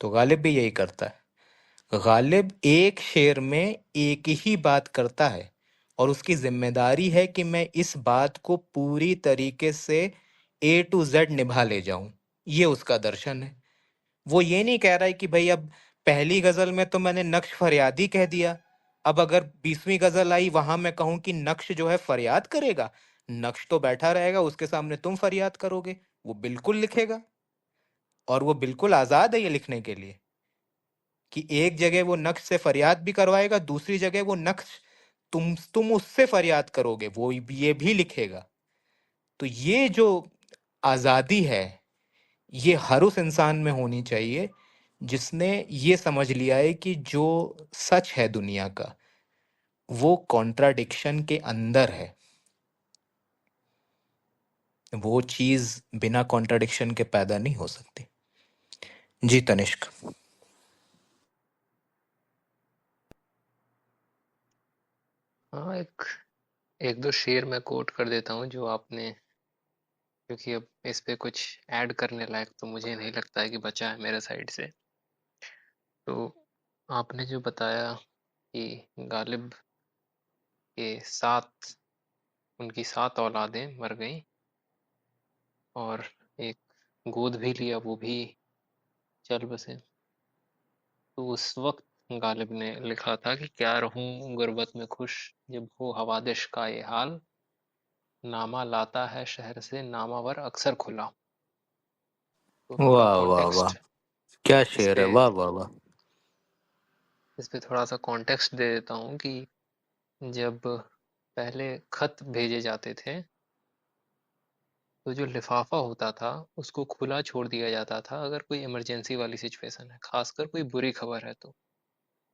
तो गालिब भी यही करता है। गालिब एक शेर में एक ही बात करता है, और उसकी जिम्मेदारी है कि मैं इस बात को पूरी तरीके से ए टू जेड निभा ले जाऊं। ये उसका दर्शन है। वो ये नहीं कह रहा है कि भाई अब पहली गजल में तो मैंने नक्श फरियादी कह दिया, अब अगर 20वीं गजल आई वहां मैं कहूं कि नक्श जो है फरियाद करेगा, नक्श तो बैठा रहेगा, उसके सामने तुम फरियाद करोगे। वो बिल्कुल लिखेगा, और वो बिल्कुल आजाद है ये लिखने के लिए कि एक जगह वो नक्श से फरियाद भी करवाएगा, दूसरी जगह वो नक्श तुम उससे फरियाद करोगे, वो ये भी लिखेगा। तो ये जो आजादी है, ये हर उस इंसान में होनी चाहिए जिसने ये समझ लिया है कि जो सच है दुनिया का, वो कॉन्ट्राडिक्शन के अंदर है। वो चीज बिना कॉन्ट्राडिक्शन के पैदा नहीं हो सकती। जी तनिष्क। हाँ, एक एक दो शेर मैं कोट कर देता हूँ जो आपने क्योंकि अब इस पे कुछ ऐड करने लायक तो मुझे नहीं लगता है कि बचा है मेरे साइड से। तो आपने जो बताया कि गालिब के 7 उनकी 7 औलादें मर गईं और एक गोद भी लिया, वो भी चल बसे। तो उस वक़्त गालिब ने लिखा था कि क्या रहूँ गुर्बत में खुश, जब हो हवादिश का ये हाल, नामा लाता है शहर से नामावर अक्सर खुला। तो थोड़ा वाह वाह वाह, कॉन्टेक्स्ट क्या इस शेर है, पे वाह वाह वाह। थोड़ा सा कॉन्टेक्स्ट दे देता हूँ कि जब पहले खत भेजे जाते थे तो जो लिफाफा होता था उसको खुला छोड़ दिया जाता था अगर कोई इमरजेंसी वाली सिचुएशन है, खासकर कोई बुरी खबर है, तो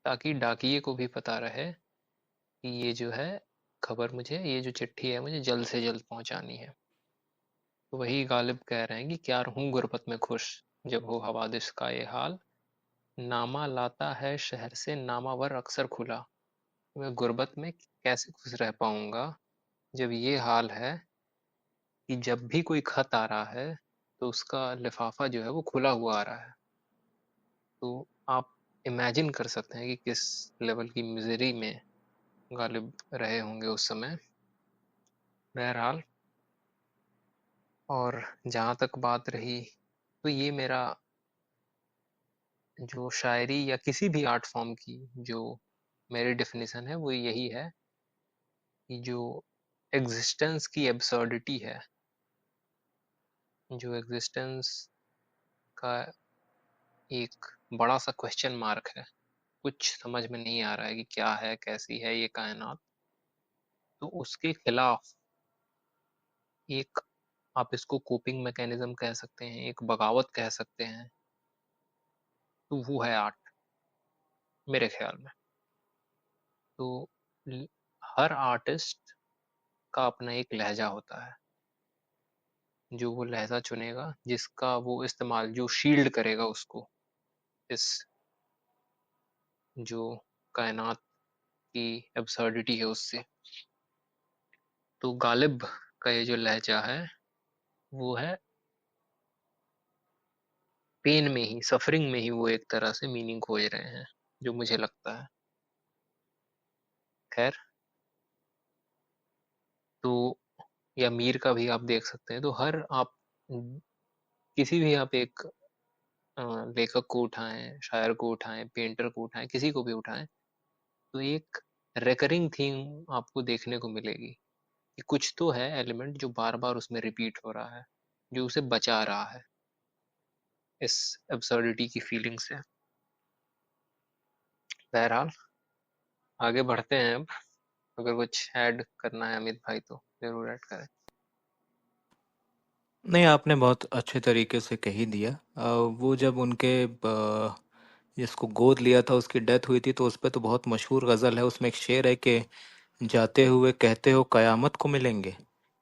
ताकि डाकिये को भी पता रहे कि ये जो है खबर, मुझे ये जो चिट्ठी है मुझे जल्द से जल्द पहुंचानी है। तो वही गालिब कह रहे हैं कि क्या रहूं गुर्बत में खुश, जब हो हवादिस का ये हाल, नामा लाता है शहर से नामावर अक्सर खुला। मैं गुर्बत में कैसे खुश रह पाऊंगा जब ये हाल है कि जब भी कोई खत आ रहा है तो उसका लिफाफा जो है वो खुला हुआ आ रहा है। तो आप इमेजिन कर सकते हैं कि किस लेवल की मिजरी में गालिब रहे होंगे उस समय। बहरहाल, और जहाँ तक बात रही, तो ये मेरा जो शायरी या किसी भी आर्ट फॉर्म की जो मेरी डेफिनेशन है वो यही है कि जो एग्जिस्टेंस की एब्सर्डिटी है, जो एग्जिस्टेंस का एक बड़ा सा क्वेश्चन मार्क है, कुछ समझ में नहीं आ रहा है कि क्या है, कैसी है ये कायनात, तो उसके खिलाफ एक, आप इसको कोपिंग मैकेनिज्म कह सकते हैं, एक बगावत कह सकते हैं, तो वो है आर्ट मेरे ख्याल में। तो ल- हर आर्टिस्ट का अपना एक लहजा होता है, जो वो लहजा चुनेगा, जिसका वो इस्तेमाल, जो शील्ड करेगा उसको इस जो कायनात की एब्सर्डिटी है उससे। तो गालिब का ये जो लहजा है वो है पेन में ही, सफरिंग में ही वो एक तरह से मीनिंग खोज रहे हैं, जो मुझे लगता है। खैर, तो या मीर का भी आप देख सकते हैं, तो हर आप किसी भी आप एक अ, लेखक को उठाएं, शायर को उठाएं, पेंटर को उठाएं, किसी को भी उठाएं, तो एक रेकरिंग थीम आपको देखने को मिलेगी कि कुछ तो है एलिमेंट जो बार बार उसमें रिपीट हो रहा है, जो उसे बचा रहा है इस एब्सर्डिटी की फीलिंग से। बहरहाल, आगे बढ़ते हैं अब। अगर कुछ ऐड करना है अमित भाई तो जरूर ऐड करें। नहीं, आपने बहुत अच्छे तरीके से कही दिया। वो जब उनके जिसको गोद लिया था उसकी डेथ हुई थी, तो उस पे तो बहुत मशहूर गज़ल है, उसमें एक शेर है कि जाते हुए कहते हो कयामत को मिलेंगे,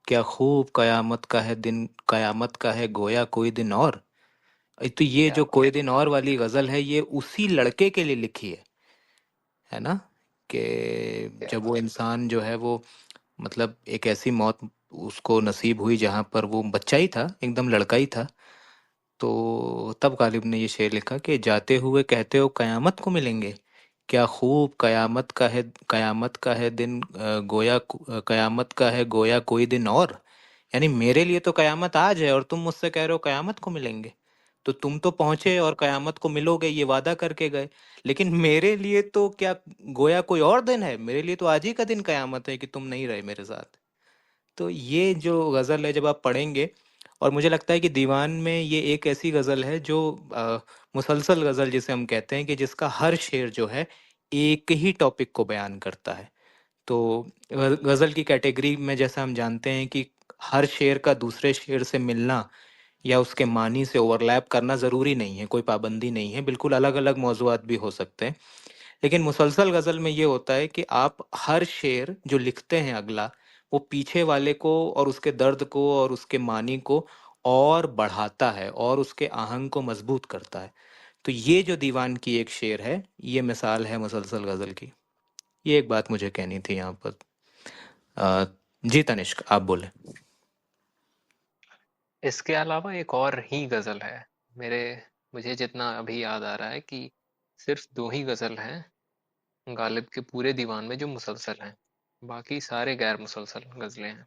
क्या खूब कयामत का है दिन, कयामत का है गोया कोई दिन और। तो ये क्या जो बात कोई दिन और वाली गज़ल है, ये उसी लड़के के लिए लिखी है ना, कि क्या जब वो बात। इंसान जो है वो, मतलब एक ऐसी मौत उसको नसीब हुई जहाँ पर वो बच्चा ही था, एकदम लड़का ही था। तो तब गालिब ने ये शेर लिखा कि जाते हुए कहते हो कयामत को मिलेंगे, क्या खूब कयामत का है, कयामत का है दिन, कयामत का है गोया कोई दिन और। यानी मेरे लिए तो कयामत आज है और तुम मुझसे कह रहे हो कयामत को मिलेंगे। तो तुम तो पहुंचे और कयामत को मिलोगे ये वादा करके गए, लेकिन मेरे लिए तो क्या गोया कोई और दिन है, मेरे लिए तो आज ही का दिन कयामत है कि तुम नहीं रहे मेरे साथ। तो ये जो गज़ल है जब आप पढ़ेंगे, और मुझे लगता है कि दीवान में ये एक ऐसी गज़ल है जो अ, मुसलसल गज़ल जिसे हम कहते हैं, कि जिसका हर शेर जो है एक ही टॉपिक को बयान करता है। तो गज़ल की कैटेगरी में जैसा हम जानते हैं कि हर शेर का दूसरे शेर से मिलना या उसके मानी से ओवरलैप करना ज़रूरी नहीं है, कोई पाबंदी नहीं है, बिल्कुल अलग अलग मौज़ूआत भी हो सकते हैं। लेकिन मुसलसल गज़ल में ये होता है कि आप हर शेर जो लिखते हैं अगला, वो पीछे वाले को और उसके दर्द को और उसके मानी को और बढ़ाता है और उसके आहंग को मजबूत करता है। तो ये जो दीवान की एक शेर है, ये मिसाल है मुसलसल गज़ल की। ये एक बात मुझे कहनी थी यहाँ पर। अ, जी तनिष्क, आप बोले। इसके अलावा एक और ही गज़ल है, मेरे मुझे जितना अभी याद आ रहा है कि सिर्फ़ 2 ही गज़ल हैं गालिब के पूरे दीवान में जो मुसलसल हैं, बाकी सारे गैर मुसलसल गज़लें हैं।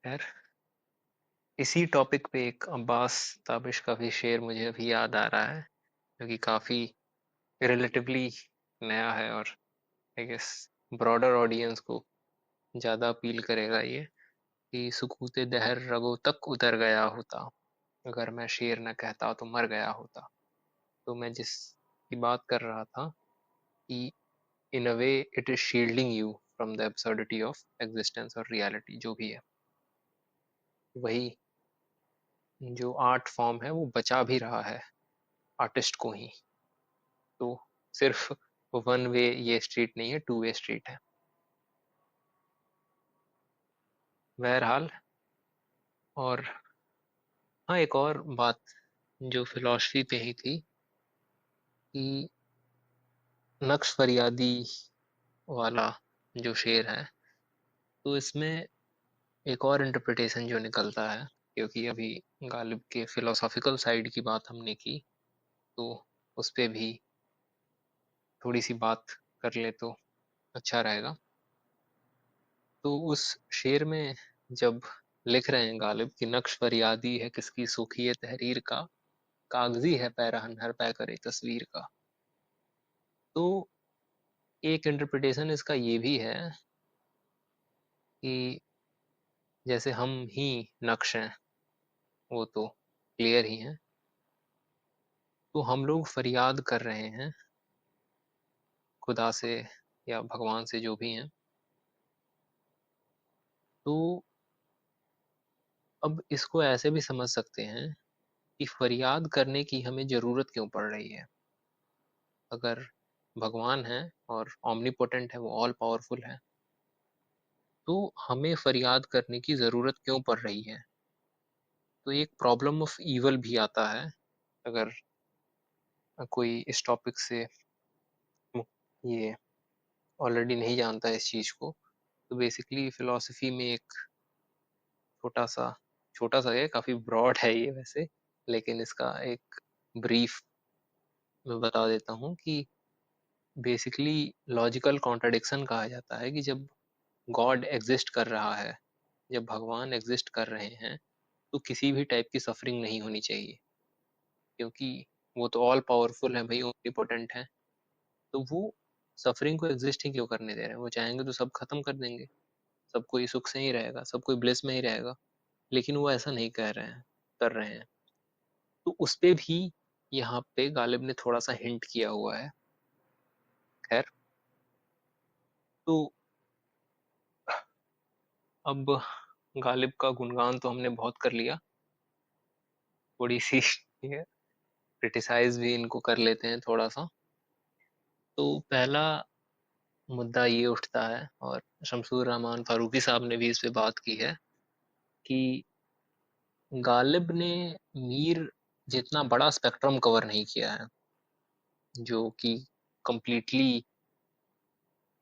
ख़ैर, इसी टॉपिक पे एक अब्बास ताबिश का भी शेर मुझे अभी याद आ रहा है, जो कि काफ़ी रिलेटिवली नया है और आई गेस ब्रॉडर ऑडियंस को ज़्यादा अपील करेगा ये, कि सुकूते दहर रगों तक उतर गया होता, अगर मैं शेर न कहता तो मर गया होता। तो मैं जिसकी बात कर रहा था कि in a way it is shielding you from the absurdity of existence और रियलिटी, जो भी है वही, जो आर्ट फॉर्म है वो बचा भी रहा है आर्टिस्ट को ही। तो सिर्फ वन वे ये स्ट्रीट नहीं है, टू वे स्ट्रीट है। बहरहाल, और हाँ, एक और बात जो फिलॉसफी पे ही थी कि नक्श फरियादी वाला जो शेर है, तो इसमें एक और इंटरप्रिटेशन जो निकलता है, क्योंकि अभी गालिब के फिलोसॉफिकल साइड की बात हमने की, तो उस पे भी थोड़ी सी बात कर ले तो अच्छा रहेगा। तो उस शेर में जब लिख रहे हैं गालिब कि नक्श फरियादी है किसकी सूखी तहरीर का, कागजी है पैरहन हर पै करे तस्वीर का, तो एक इंटरप्रिटेशन इसका ये भी है कि जैसे हम ही नक्श हैं, वो तो क्लियर ही हैं, तो हम लोग फरियाद कर रहे हैं खुदा से या भगवान से, जो भी हैं। तो अब इसको ऐसे भी समझ सकते हैं कि फरियाद करने की हमें ज़रूरत क्यों पड़ रही है? अगर भगवान है और ओमनीपोटेंट है, वो ऑल पावरफुल है, तो हमें फरियाद करने की ज़रूरत क्यों पड़ रही है? तो एक प्रॉब्लम ऑफ ईवल भी आता है, अगर कोई इस टॉपिक से ये ऑलरेडी नहीं जानता है इस चीज़ को, तो बेसिकली फिलॉसफी में एक छोटा-सा छोटा-सा है, काफ़ी ब्रॉड है ये वैसे, लेकिन इसका एक ब्रीफ मैं बता देता हूँ कि बेसिकली लॉजिकल कॉन्ट्रडिक्शन कहा जाता है कि जब गॉड एग्जिस्ट कर रहा है, जब भगवान एग्जिस्ट कर रहे हैं, तो किसी भी टाइप की सफरिंग नहीं होनी चाहिए, क्योंकि वो तो ऑल पावरफुल है भाई, ओमनीपोटेंट है। तो वो सफरिंग को एग्जिस्ट ही क्यों करने दे रहे हैं? वो चाहेंगे तो सब खत्म कर देंगे, सब कोई सुख से ही रहेगा, सब कोई ब्लिस में ही रहेगा, लेकिन वो ऐसा नहीं कह रहे हैं, कर रहे हैं। तो उस पे भी यहाँ पे गालिब ने थोड़ा सा हिंट किया हुआ है। खैर, तो अब गालिब का गुणगान तो हमने बहुत कर लिया, थोड़ी सी क्रिटिसाइज भी इनको कर लेते हैं थोड़ा सा। तो पहला मुद्दा ये उठता है, और शमसूर रहमान फारूकी साहब ने भी इस पे बात की है, कि गालिब ने मीर जितना बड़ा स्पेक्ट्रम कवर नहीं किया है, जो कि कंप्लीटली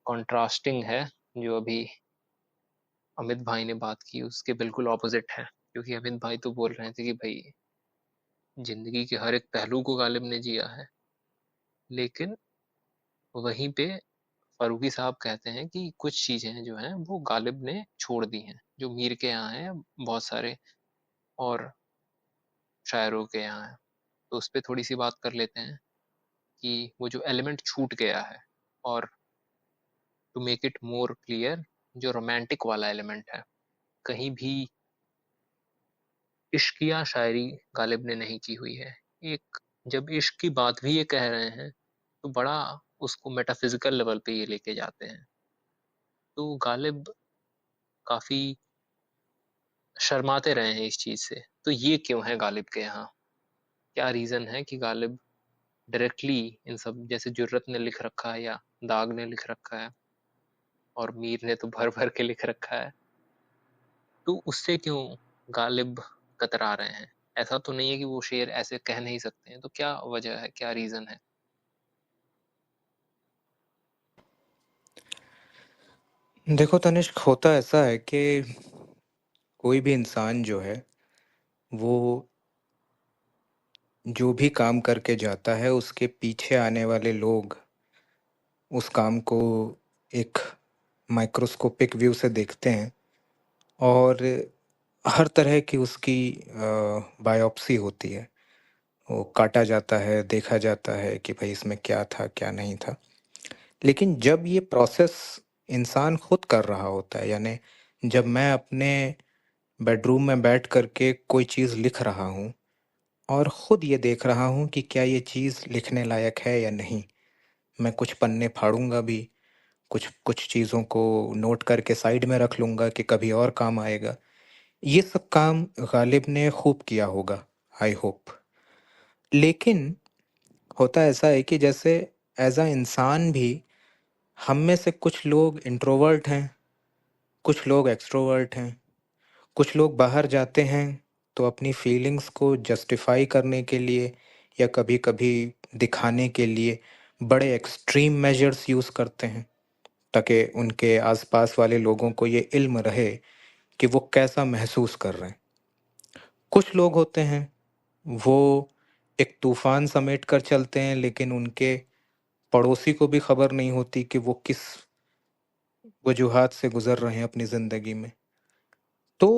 कॉन्ट्रास्टिंग है, जो अभी अमित भाई ने बात की उसके बिल्कुल ऑपोजिट है। क्योंकि अमित भाई तो बोल रहे थे कि भाई जिंदगी के हर एक पहलू को गालिब ने जिया है, लेकिन वहीं पे फारूकी साहब कहते हैं कि कुछ चीजें जो हैं वो गालिब ने छोड़ दी हैं, जो मीर के यहाँ हैं, बहुत सारे और शायरों के यहाँ है। तो उस पर थोड़ी सी बात कर लेते हैं कि वो जो एलिमेंट छूट गया है, और to make it more clear, जो रोमांटिक वाला एलिमेंट है, कहीं भी इश्किया शायरी गालिब ने नहीं की हुई है। एक जब इश्क की बात भी ये कह रहे हैं, तो बड़ा उसको मेटाफिजिकल लेवल पे ये लेके जाते हैं। तो गालिब काफी शर्माते रहे हैं इस चीज से। तो ये क्यों है गालिब के यहाँ? क्या रीजन है कि गालिब डायरेक्टली इन सब, जैसे जुर्रत ने लिख रखा है या दाग ने लिख रखा है, और मीर ने तो भर भर के लिख रखा है, तो उससे क्यों गालिब कतरा रहे हैं? ऐसा तो नहीं है कि वो शेर ऐसे कह नहीं सकते हैं, तो क्या वजह है, क्या रीजन है? देखो तनिष्क, होता ऐसा है कि कोई भी इंसान जो है, वो जो भी काम करके जाता है, उसके पीछे आने वाले लोग उस काम को एक माइक्रोस्कोपिक व्यू से देखते हैं और हर तरह की उसकी बायोप्सी होती है। वो काटा जाता है, देखा जाता है कि भाई इसमें क्या था, क्या नहीं था। लेकिन जब ये प्रोसेस इंसान खुद कर रहा होता है, यानी जब मैं अपने बेडरूम में बैठ करके कोई चीज़ लिख रहा हूँ और खुद ये देख रहा हूँ कि क्या ये चीज़ लिखने लायक है या नहीं, मैं कुछ पन्ने फाड़ूंगा भी, कुछ कुछ चीज़ों को नोट करके साइड में रख लूंगा कि कभी और काम आएगा। ये सब काम गालिब ने खूब किया होगा, आई होप। लेकिन होता ऐसा है कि जैसे एज अ इंसान भी हम में से कुछ लोग इंट्रोवर्ट हैं, कुछ लोग एक्सट्रोवर्ट हैं। कुछ लोग बाहर जाते हैं तो अपनी फीलिंग्स को जस्टिफाई करने के लिए या कभी-कभी दिखाने के लिए बड़े एक्सट्रीम मेजर्स यूज़ करते हैं, ताकि उनके आसपास वाले लोगों को ये इल्म रहे कि वो कैसा महसूस कर रहे हैं। कुछ लोग होते हैं, वो एक तूफान समेट कर चलते हैं, लेकिन उनके पड़ोसी को भी खबर नहीं होती कि वो किस वजूहात से गुजर रहे हैं अपनी ज़िंदगी में। तो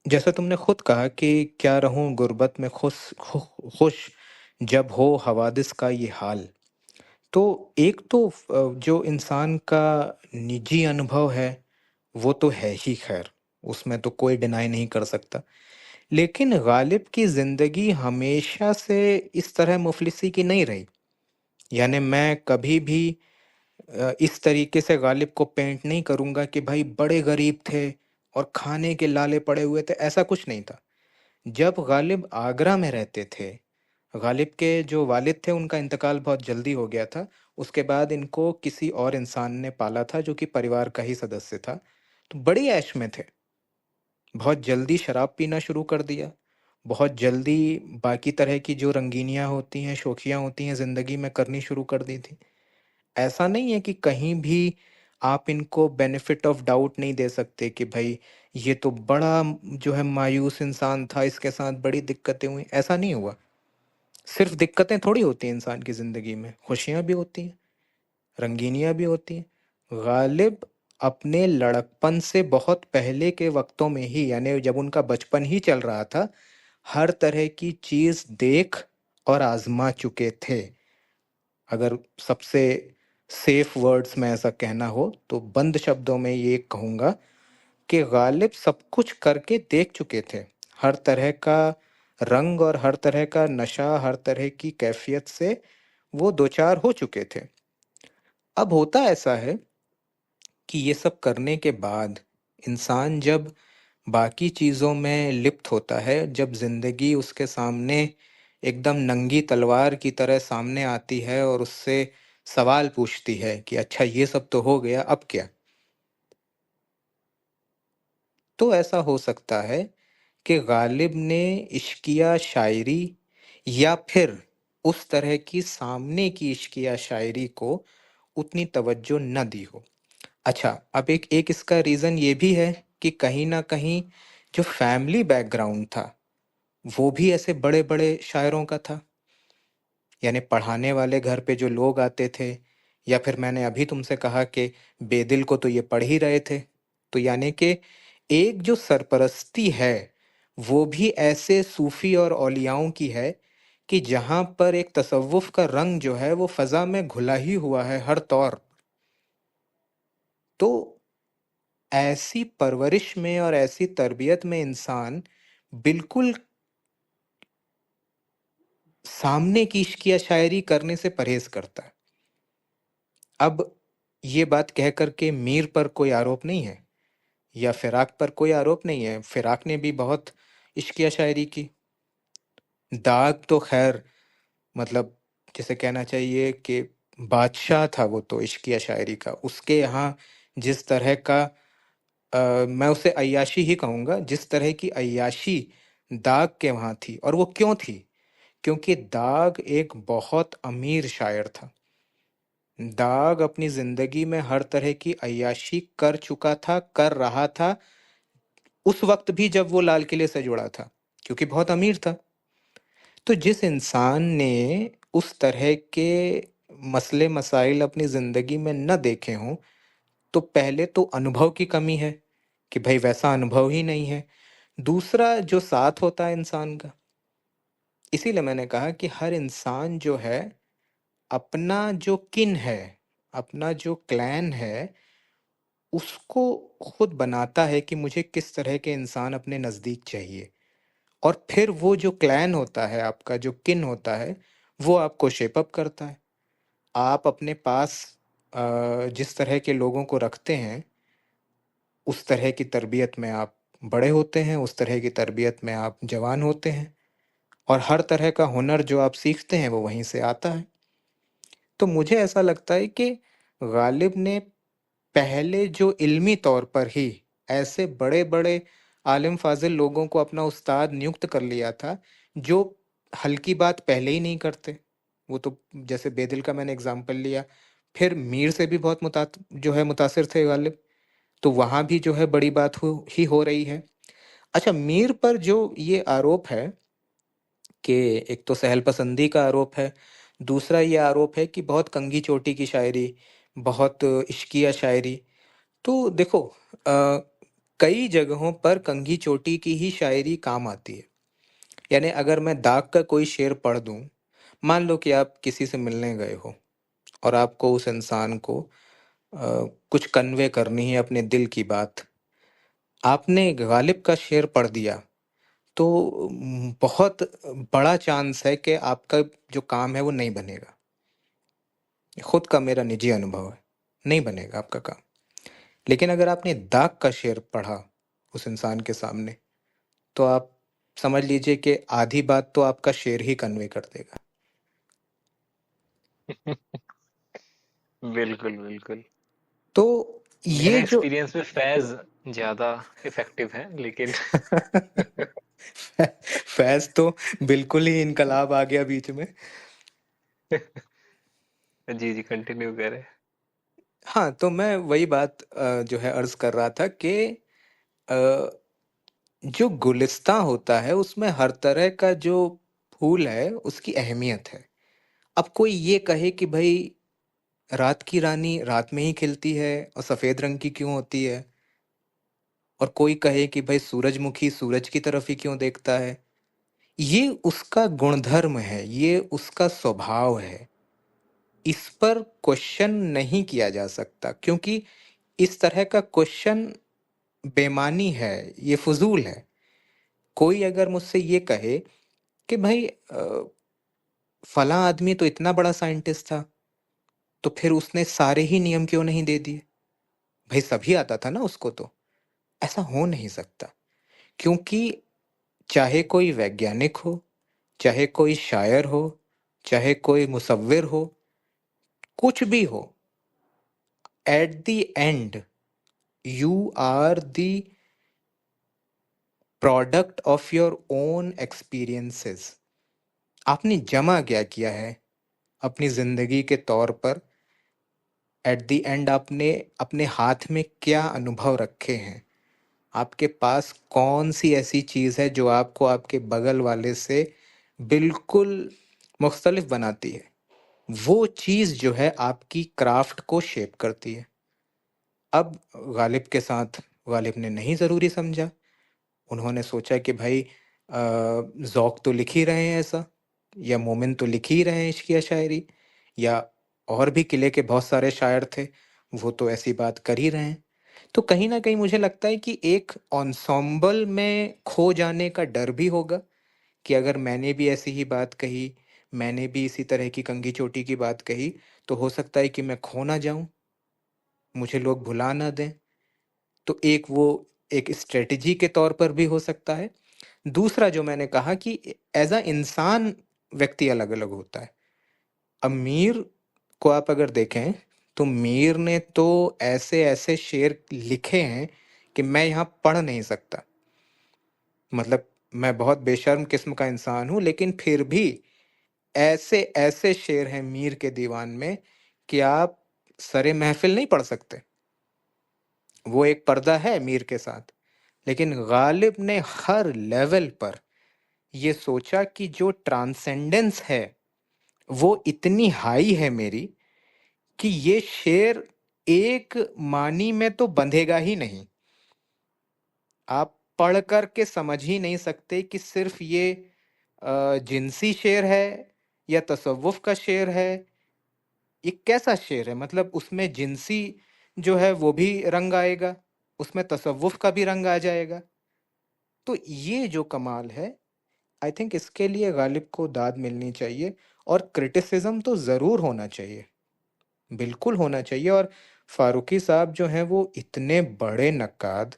जैसा तुमने खुद कहा कि क्या रहूं गुर्बत में खुश जब हो हवादिस का ये हाल। तो एक तो जो इंसान का निजी अनुभव है वो तो है ही, खैर उसमें तो कोई डिनाई नहीं कर सकता। लेकिन गालिब की जिंदगी हमेशा से इस तरह मुफलिसी की नहीं रही। यानी मैं कभी भी इस तरीके से गालिब को पेंट नहीं करूंगा कि भाई बड़े गरीब थे और खाने के लाले पड़े हुए थे, ऐसा कुछ नहीं था। जब गालिब आगरा में रहते थे, गालिब के जो वालिद थे उनका इंतकाल बहुत जल्दी हो गया था। उसके बाद इनको किसी और इंसान ने पाला था जो कि परिवार का ही सदस्य था। तो बड़ी ऐश में थे, बहुत जल्दी शराब पीना शुरू कर दिया, बहुत जल्दी बाकी तरह की जो रंगीनियां होती हैं, शौकियां होती हैं, ज़िंदगी में करनी शुरू कर दी थी। ऐसा नहीं है कि कहीं भी आप इनको बेनिफिट ऑफ डाउट नहीं दे सकते कि भाई ये तो बड़ा जो है मायूस इंसान था, इसके साथ बड़ी दिक्कतें हुई, ऐसा नहीं हुआ। सिर्फ दिक्कतें थोड़ी होती हैं इंसान की ज़िंदगी में, खुशियाँ भी होती हैं, रंगीनियाँ भी होती हैं। गालिब अपने लड़कपन से बहुत पहले के वक्तों में ही, यानी जब उनका बचपन ही चल रहा था, हर तरह की चीज़ देख और आजमा चुके थे। अगर सबसे सेफ वर्ड्स में ऐसा कहना हो तो बंद शब्दों में ये कहूँगा कि गालिब सब कुछ करके देख चुके थे। हर तरह का रंग और हर तरह का नशा, हर तरह की कैफियत से वो दो चार हो चुके थे। अब होता ऐसा है कि ये सब करने के बाद इंसान जब बाकी चीज़ों में लिप्त होता है, जब ज़िंदगी उसके सामने एकदम नंगी तलवार की तरह सामने आती है और उससे सवाल पूछती है कि अच्छा ये सब तो हो गया, अब क्या? तो ऐसा हो सकता है कि गालिब ने इश्किया शायरी या फिर उस तरह की सामने की इश्किया शायरी को उतनी तवज्जो न दी हो। अच्छा, अब एक एक इसका रीज़न ये भी है कि कहीं न कहीं जो फैमिली बैकग्राउंड था, वो भी ऐसे बड़े-बड़े शायरों का था। यानी पढ़ाने वाले घर पे जो लोग आते थे, या फिर मैंने अभी तुमसे कहा कि बेदिल को तो ये पढ़ ही रहे थे। तो यानी कि एक जो सरपरस्ती है, वो भी ऐसे सूफ़ी और औलियाओं की है कि जहाँ पर एक तसव्वुफ़ का रंग जो है वो फ़ज़ा में घुला ही हुआ है हर तौर। तो ऐसी परवरिश में और ऐसी तरबियत में इंसान बिल्कुल सामने की इश्क या शायरी करने से परहेज़ करता है। अब ये बात कह कर के मीर पर कोई आरोप नहीं है या फिराक पर कोई आरोप नहीं है। फिराक ने भी बहुत इश्किया शायरी की। दाग तो खैर, मतलब जिसे कहना चाहिए कि बादशाह था वो तो इश्किया शायरी का। उसके यहाँ जिस तरह का मैं उसे अय्याशी ही कहूँगा, जिस तरह की अय्याशी दाग के वहाँ थी, और वो क्यों थी? क्योंकि दाग एक बहुत अमीर शायर था। दाग अपनी जिंदगी में हर तरह की अय्याशी कर चुका था, कर रहा था। उस वक़्त भी जब वो लाल किले से जुड़ा था, क्योंकि बहुत अमीर था। तो जिस इंसान ने उस तरह के मसले-मसाइल अपनी ज़िंदगी में न देखे हों, तो पहले तो अनुभव की कमी है, कि भई वैसा अनुभव ही नहीं है। दूसरा जो साथ होता है इंसान का, इसीलिए मैंने कहा कि हर इंसान जो है, अपना जो किन है, अपना जो क्लैन है, उसको खुद बनाता है कि मुझे किस तरह के इंसान अपने नज़दीक चाहिए। और फिर वो जो क्लैन होता है, आपका जो किन होता है, वो आपको शेप अप करता है। आप अपने पास जिस तरह के लोगों को रखते हैं, उस तरह की तरबियत में आप बड़े होते हैं, उस तरह की तरबियत में आप जवान होते हैं, और हर तरह का हुनर जो आप सीखते हैं, वो वहीं से आता है। तो मुझे ऐसा लगता है कि गालिब ने पहले जो इल्मी तौर पर ही ऐसे बड़े-बड़े आलिम फ़ाज़िल लोगों को अपना उस्ताद नियुक्त कर लिया था, जो हल्की बात पहले ही नहीं करते। वो तो जैसे बेदिल का मैंने एग्ज़ाम्पल लिया, फिर मीर से भी बहुत मुतासिर थे गालिब, तो वहाँ भी जो है बड़ी बात हो रही है। अच्छा, मीर पर जो ये आरोप है कि एक तो सहल पसंदी का आरोप है, दूसरा ये आरोप है कि बहुत कंघी-चोटी की शायरी, बहुत इश्किया शायरी। तो देखो, अ, कई जगहों पर कंघी-चोटी की ही शायरी काम आती है। यानी अगर मैं दाग का कोई शेर पढ़ दूँ, मान लो कि आप किसी से मिलने गए हो और आपको उस इंसान को कुछ कन्वे करनी है अपने दिल की बात। आपने गालिब का शेर पढ़ दिया, तो बहुत बड़ा चांस है कि आपका जो काम है वो नहीं बनेगा। खुद का मेरा निजी अनुभव है, नहीं बनेगा आपका काम। लेकिन अगर आपने दाग का शेर पढ़ा उस इंसान के सामने, तो आप समझ लीजिए कि आधी बात तो आपका शेर ही कन्वे कर देगा। बिल्कुल, बिल्कुल। तो मेरे ये जो एक्सपीरियंस में फैज़ ज़्यादा इफ़ेक्टिव है, लेकिन फैज़ तो बिल्कुल ही इनकलाब आ गया बीच में। जी, जी, कंटिन्यू करें। हाँ, तो मैं वही बात जो है अर्ज़ कर रहा था कि अ, जो गुलिस्ताँ होता है, उसमें हर तरह का जो फूल है, उसकी अहमियत है। अब कोई ये कहे कि भई रात की रानी रात में ही खिलती है और सफ़ेद रंग की क्यों होती है? और कोई कहे कि भई सूरजमुखी सूरज की तरफ ही क्यों देखता है? ये उसका गुणधर्म है, ये उसका स्वभाव है। इस पर क्वेश्चन नहीं किया जा सकता, क्योंकि इस तरह का क्वेश्चन बेमानी है, ये फ़ुज़ूल है। कोई अगर मुझसे ये कहे कि भई फलाँ आदमी तो इतना बड़ा साइंटिस्ट था, तो फिर उसने सारे ही नियम क्यों नहीं दे दिए? भई सभी आता था ना उसको तो। ऐसा हो नहीं सकता, क्योंकि चाहे कोई वैज्ञानिक हो, चाहे कोई शायर हो, चाहे कोई मुसव्विर हो, कुछ भी हो, at the end you are the product of your own experiences. आपने जमा क्या किया है अपनी ज़िंदगी के तौर पर, एट द एंड आपने अपने हाथ में क्या अनुभव रखे हैं? आपके पास कौन-सी ऐसी चीज़ है जो आपको आपके बगल वाले से बिल्कुल मुख्तलिफ बनाती है? वो चीज़ जो है आपकी क्राफ्ट को शेप करती है। अब गालिब के साथ गालिब ने नहीं ज़रूरी समझा। उन्होंने सोचा कि भाई ज़ौक़ तो लिख ही रहे हैं ऐसा, या मोमिन तो लिख ही रहे हैं इश्किया शायरी, या और भी किले के बहुत सारे शायर थे, वो तो ऐसी बात कर ही रहे हैं। तो कहीं न कहीं मुझे लगता है कि एक एन्सेम्बल में खो जाने का डर भी होगा, कि अगर मैंने भी ऐसी ही बात कही, मैंने भी इसी तरह की कंघी-चोटी की बात कही, तो हो सकता है कि मैं खो ना जाऊँ, मुझे लोग भुला ना दें। तो एक स्ट्रैटेजी के तौर पर भी हो सकता है। दूसरा जो मैंने कहा कि एज़ अ इंसान व्यक्ति अलग-अलग होता है। अब मीर को आप अगर देखें, तो मीर ने तो ऐसे-ऐसे शेर लिखे हैं कि मैं यहाँ पढ़ नहीं सकता। मतलब मैं बहुत बेशर्म किस्म का इंसान हूँ, लेकिन फिर भी ऐसे-ऐसे शेर हैं मीर के दीवान में कि आप सरे महफ़िल नहीं पढ़ सकते। वो एक पर्दा है मीर के साथ। लेकिन गालिब ने हर लेवल पर ये सोचा कि जो ट्रांसेंडेंस है वो इतनी हाई है मेरी कि ये शेर एक मानी में तो बंधेगा ही नहीं। आप पढ़ कर के समझ ही नहीं सकते कि सिर्फ ये जिनसी शेर है या तसव्वुफ का शेर है। ये कैसा शेर है, मतलब उसमें जिनसी जो है वो भी रंग आएगा, उसमें तसव्वुफ का भी रंग आ जाएगा। तो ये जो कमाल है, आई थिंक इसके लिए गालिब को दाद मिलनी चाहिए। और क्रिटिसिज्म तो ज़रूर होना चाहिए, बिल्कुल होना चाहिए। और फारूकी साहब जो हैं वो इतने बड़े नक्काद,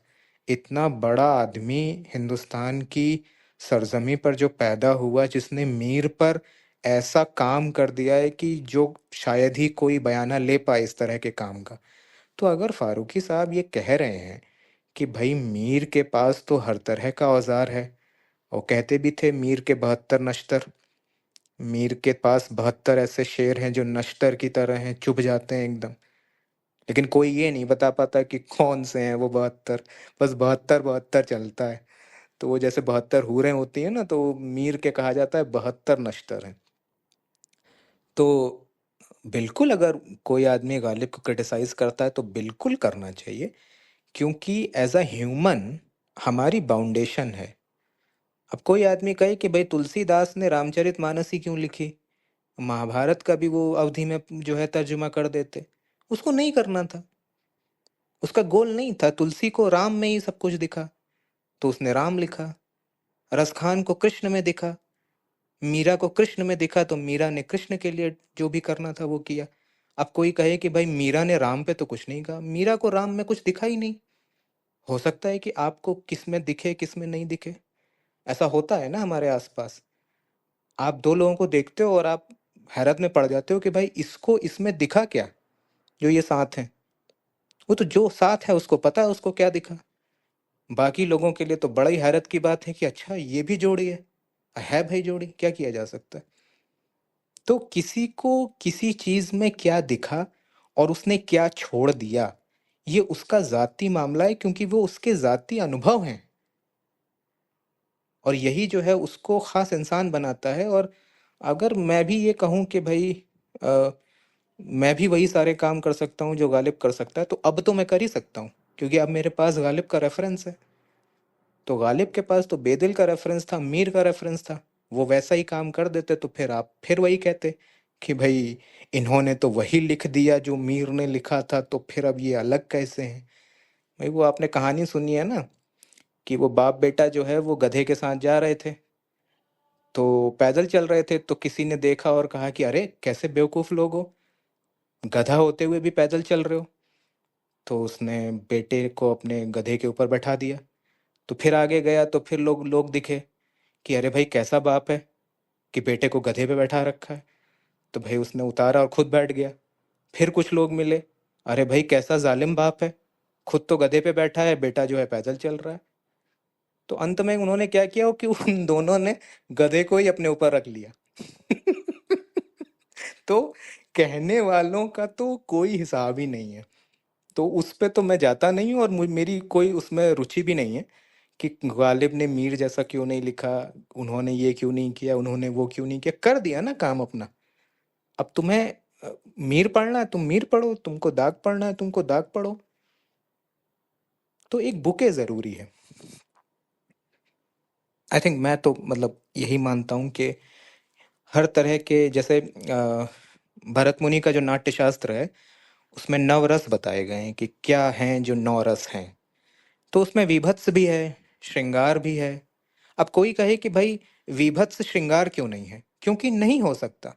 इतना बड़ा आदमी हिंदुस्तान की सरजमी पर जो पैदा हुआ, जिसने मीर पर ऐसा काम कर दिया है कि जो शायद ही कोई बयाना ले पाए इस तरह के काम का। तो अगर फारूकी साहब ये कह रहे हैं कि भाई मीर के पास तो हर तरह का औजार है, और कहते भी थे मीर के 72 नश्तर, मीर के पास 72 ऐसे शेर हैं जो नश्तर की तरह हैं, चुभ जाते हैं एकदम। लेकिन कोई ये नहीं बता पाता कि कौन से हैं वो 72। बस 72 72 चलता है। तो वो जैसे 72 हूरें होती हैं ना, तो वो मीर के कहा जाता है 72 नश्तर हैं। तो बिल्कुल, अगर कोई आदमी गालिब को क्रिटिसाइज करता है तो बिल्कुल करना चाहिए, क्योंकि एज अ ह्यूमन हमारी बाउंडेशन है। अब कोई आदमी कहे कि भाई तुलसीदास ने रामचरितमानस ही क्यों लिखी, महाभारत का भी वो अवधि में जो है तर्जुमा कर देते। उसको नहीं करना था, उसका गोल नहीं था। तुलसी को राम में ही सब कुछ दिखा तो उसने राम लिखा, रसखान को कृष्ण में दिखा, मीरा को कृष्ण में दिखा तो मीरा ने कृष्ण के लिए जो भी करना था वो किया। अब कोई कहे कि भाई मीरा ने राम पे तो कुछ नहीं कहा, मीरा को राम में कुछ दिखा ही नहीं। हो सकता है कि आपको किस में दिखे किस में नहीं दिखे, ऐसा होता है ना हमारे आसपास। आप दो लोगों को देखते हो और आप हैरत में पड़ जाते हो कि भाई इसको इसमें दिखा क्या, जो ये साथ हैं। वो तो जो साथ है उसको पता है उसको क्या दिखा। बाकी लोगों के लिए तो बड़ा ही हैरत की बात है कि अच्छा ये भी जोड़ी है भाई जोड़ी, क्या किया जा सकता है। तो किसी को किसी चीज में क्या दिखा और उसने क्या छोड़ दिया, ये उसका जाती मामला है, क्योंकि वो उसके जाती अनुभव हैं। और यही जो है उसको खास इंसान बनाता है। और अगर मैं भी ये कहूँ कि भाई अ, मैं भी वही सारे काम कर सकता हूँ जो गालिब कर सकता है, तो अब तो मैं कर ही सकता हूँ, क्योंकि अब मेरे पास गालिब का रेफरेंस है। तो गालिब के पास तो बेदिल का रेफरेंस था, मीर का रेफरेंस था। वो वैसा ही काम कर देते तो फिर आप फिर वही कहते कि भाई इन्होंने तो वही लिख दिया जो मीर ने लिखा था, तो फिर अब ये अलग कैसे हैं। भाई वो आपने कहानी सुनी है ना, कि वो बाप बेटा जो है वो गधे के साथ जा रहे थे, तो पैदल चल रहे थे, तो किसी ने देखा और कहा कि अरे कैसे बेवकूफ़ लोग हो, गधा होते हुए भी पैदल चल रहे हो। तो उसने बेटे को अपने गधे के ऊपर बैठा दिया। तो फिर आगे गया तो फिर लोग लोग दिखे कि अरे भाई कैसा बाप है कि बेटे को गधे पे बैठा रखा है। तो भाई उसने उतारा और खुद बैठ गया। फिर कुछ लोग मिले, अरे भाई कैसा जालिम बाप है, खुद तो गधे पे बैठा है, बेटा जो है पैदल चल रहा है। तो अंत में उन्होंने क्या किया कि उन दोनों ने गधे को ही अपने ऊपर रख लिया। तो कहने वालों का तो कोई हिसाब ही नहीं है। तो उस पे तो मैं जाता नहीं हूँ, और मेरी कोई उसमें रुचि भी नहीं है कि गालिब ने मीर जैसा क्यों नहीं लिखा, उन्होंने ये क्यों नहीं किया, उन्होंने वो क्यों नहीं किया। कर दिया ना काम अपना। अब तुम्हें मीर पढ़ना है तुम मीर पढ़ो, तुमको दाग पढ़ना है तुमको दाग पढ़ो। तो एक बुके ज़रूरी है। आई थिंक मैं तो मतलब यही मानता हूँ कि हर तरह के, जैसे भरत मुनि का जो नाट्य शास्त्र है उसमें नव रस बताए गए हैं कि क्या हैं जो नौ रस हैं। तो उसमें वीभत्स भी है, श्रृंगार भी है। अब कोई कहे कि भाई वीभत्स श्रृंगार क्यों नहीं है, क्योंकि नहीं हो सकता।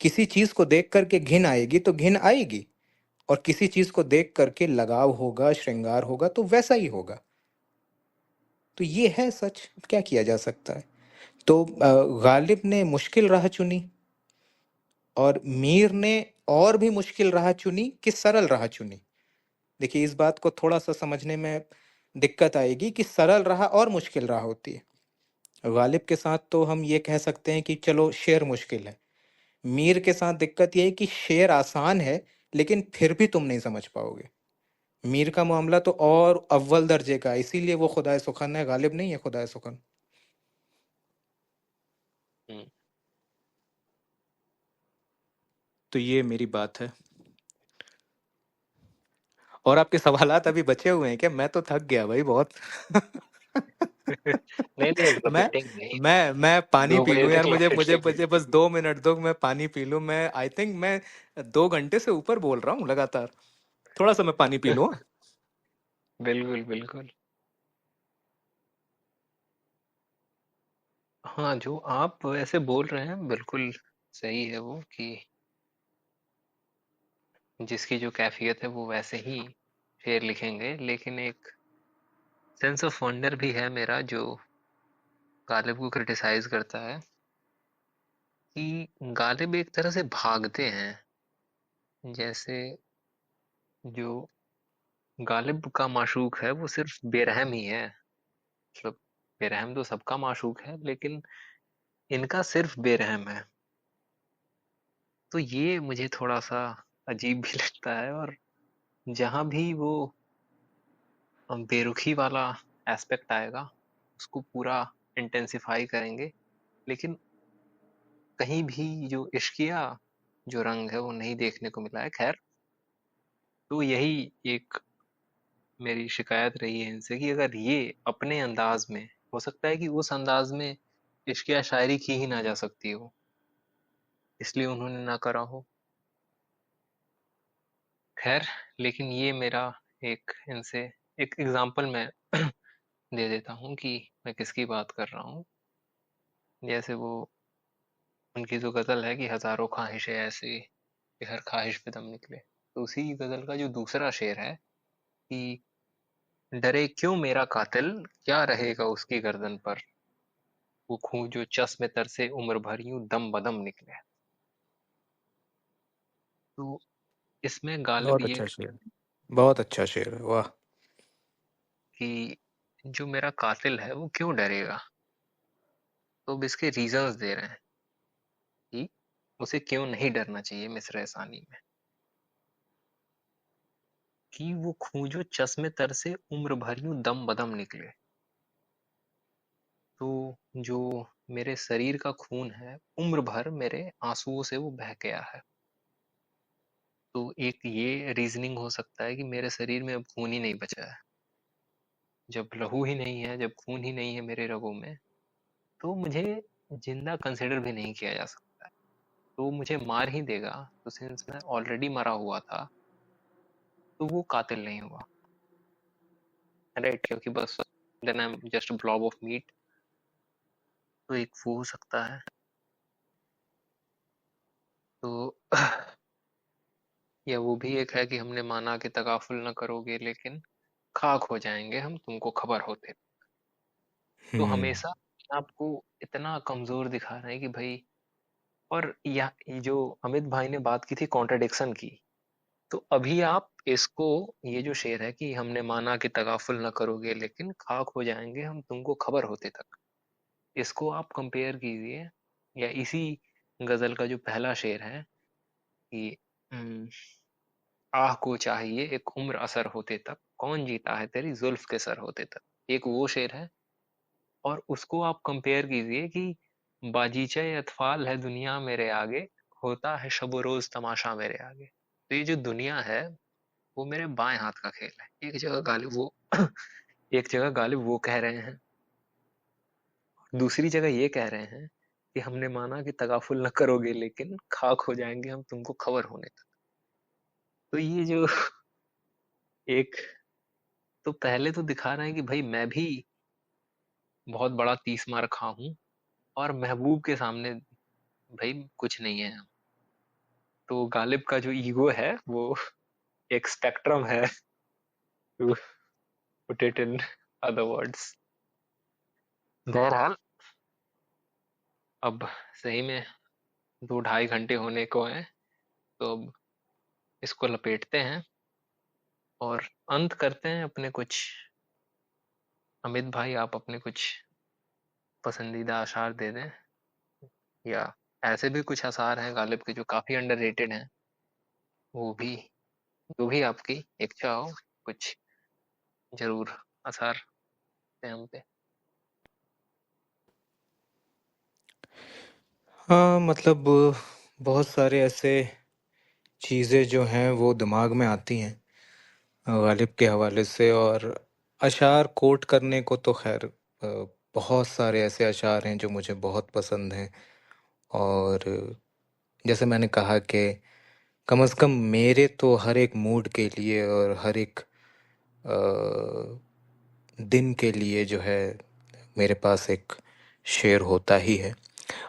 किसी चीज को देख करके घिन आएगी तो घिन आएगी, और किसी चीज को देख करके लगाव होगा, श्रृंगार होगा, तो वैसा ही होगा। तो ये है सच, क्या किया जा सकता है। तो गालिब ने मुश्किल राह चुनी, और मीर ने और भी मुश्किल राह चुनी कि सरल राह चुनी। देखिए इस बात को थोड़ा सा समझने में दिक्कत आएगी कि सरल राह और मुश्किल राह होती है। गालिब के साथ तो हम ये कह सकते हैं कि चलो शेर मुश्किल है। मीर के साथ दिक्कत ये है कि शेर आसान है, लेकिन फिर भी तुम नहीं समझ पाओगे। मीर का मामला तो और अव्वल दर्जे का है, इसीलिए वो खुदाए सुखन है, गालिब नहीं है खुदाए सुखन। हम्म। तो ये मेरी बात है। और आपके सवालात अभी बचे हुए हैं क्या? मैं तो थक गया भाई बहुत। नहीं नहीं, अब मैं लपेटेंगे नहीं। मैं पानी 2 पी बजे लूं यार, तक मुझे लपेट मुझे लेंगे। मुझे बस 2 मिनट दो, मैं पानी पी लूं। मैं आई थिंक मैं 2 घंटे से ऊपर बोल रहा हूँ लगातार। थोड़ा सा मैं पानी पी लूं। बिल्कुल बिल्कुल। हाँ, जो आप ऐसे बोल रहे हैं बिल्कुल सही है वो, कि जिसकी जो कैफियत है वो वैसे ही शेर लिखेंगे, लेकिन एक सेंस ऑफ वंडर भी है मेरा जो गालिब को क्रिटिसाइज करता है, कि गालिब एक तरह से भागते हैं। जैसे जो गालिब का माशूक है वो सिर्फ बेरहम ही है, मतलब बेरहम तो सबका माशूक है, लेकिन इनका सिर्फ बेरहम है। तो ये मुझे थोड़ा सा अजीब भी लगता है। और जहां भी वो बेरुखी वाला एस्पेक्ट आएगा उसको पूरा इंटेंसिफाई करेंगे, लेकिन कहीं भी जो इश्किया जो रंग है वो नहीं देखने को मिला है। खैर, तो यही एक मेरी शिकायत रही है इनसे, कि अगर ये अपने अंदाज में, हो सकता है कि उस अंदाज में इश्किया शायरी की ही ना जा सकती हो, इसलिए उन्होंने ना करा हो। खैर, लेकिन ये मेरा एक इनसे एक एग्जाम्पल मैं दे देता हूँ कि मैं किसकी बात कर रहा हूँ। जैसे वो उनकी जो गजल है कि हजारों ख्वाहिशें ऐसी कि हर ख्वाहिश पे दम निकले, तो उसी गजल का जो दूसरा शेर है कि डरे क्यों मेरा कातिल, क्या रहेगा उसकी गर्दन पर, वो खून जो चश्मे तर से उम्र भर यूं दम बदम निकले। तो इसमें गालिब बहुत ये अच्छा शेर, कहते हैं बहुत अच्छा शेर है, वाह। कि जो मेरा कातिल है वो क्यों डरेगा। तो अब इसके रीजंस दे रहे हैं कि उसे क्यों नहीं डरना चाहिए मिस्र सानी में, कि वो खूं जो चश्मे तर से उम्र भर यूं दम बदम निकले। तो जो मेरे शरीर का खून है उम्र भर मेरे आंसुओं से वो बह गया है। तो एक ये रीजनिंग हो सकता है कि मेरे शरीर में अब खून ही नहीं बचा है। जब लहू ही नहीं है, जब खून ही नहीं है मेरे रगों में, तो मुझे जिंदा कंसिडर भी नहीं किया जा सकता है। तो मुझे मार ही देगा, तो सिंस मैं ऑलरेडी मरा हुआ था, तो वो कातिल नहीं हुआ, राइट? क्योंकि बस then I am just blob of meat. तो एक वो हो सकता है। तो या वो भी एक है कि हमने माना कि तगाफुल न करोगे लेकिन खाक हो जाएंगे हम तुमको खबर होते। तो हम्म। हमेशा आपको इतना कमजोर दिखा रहे हैं कि भाई। और ये जो अमित भाई ने बात की थी कॉन्ट्रडिक्शन की, तो अभी आप इसको, ये जो शेर है कि हमने माना कि तगाफुल न करोगे लेकिन खाक हो जाएंगे हम तुमको खबर होते तक, इसको आप कंपेयर कीजिए, या इसी गजल का जो पहला शेर है कि "हम्म, आह को चाहिए एक उम्र असर होते तक, कौन जीता है तेरी जुल्फ के सर होते तक", एक वो शेर है। और उसको आप कंपेयर कीजिए कि बाजीचे अतफाल है दुनिया मेरे आगे, होता है शब रोज तमाशा मेरे आगे। तो ये जो दुनिया है वो मेरे बाएं हाथ का खेल है। एक जगह गालिब वो एक जगह गालिब वो कह रहे हैं, दूसरी जगह ये कह रहे हैं कि हमने माना कि तगाफुल न करोगे लेकिन खाक हो जाएंगे हम तुमको खबर होने तक। तो ये जो एक, तो पहले तो दिखा रहे हैं कि भाई मैं भी बहुत बड़ा 30 मार खा हूं, और महबूब के सामने भाई कुछ नहीं है। तो गालिब का जो ईगो है वो एक स्पेक्ट्रम है, to put it in other words. बहरहाल, अब सही में 2 ढाई घंटे होने को हैं, तो अब इसको लपेटते हैं और अंत करते हैं अपने कुछ। अमित भाई, आप अपने कुछ पसंदीदा अशार दे दें, या ऐसे भी कुछ अशार हैं गालिब के जो काफी अंडररेटेड हैं, वो भी, जो भी आपकी इच्छा हो, कुछ ज़रूर आसार हैं हम पे। हाँ, मतलब बहुत सारे ऐसे चीज़ें जो हैं वो दिमाग में आती हैं गालिब के हवाले से। और अशार कोट करने को तो खैर बहुत सारे ऐसे अशार हैं जो मुझे बहुत पसंद हैं। और जैसे मैंने कहा कि कम से कम मेरे तो हर एक मूड के लिए और हर एक अ, दिन के लिए जो है मेरे पास एक शेर होता ही है।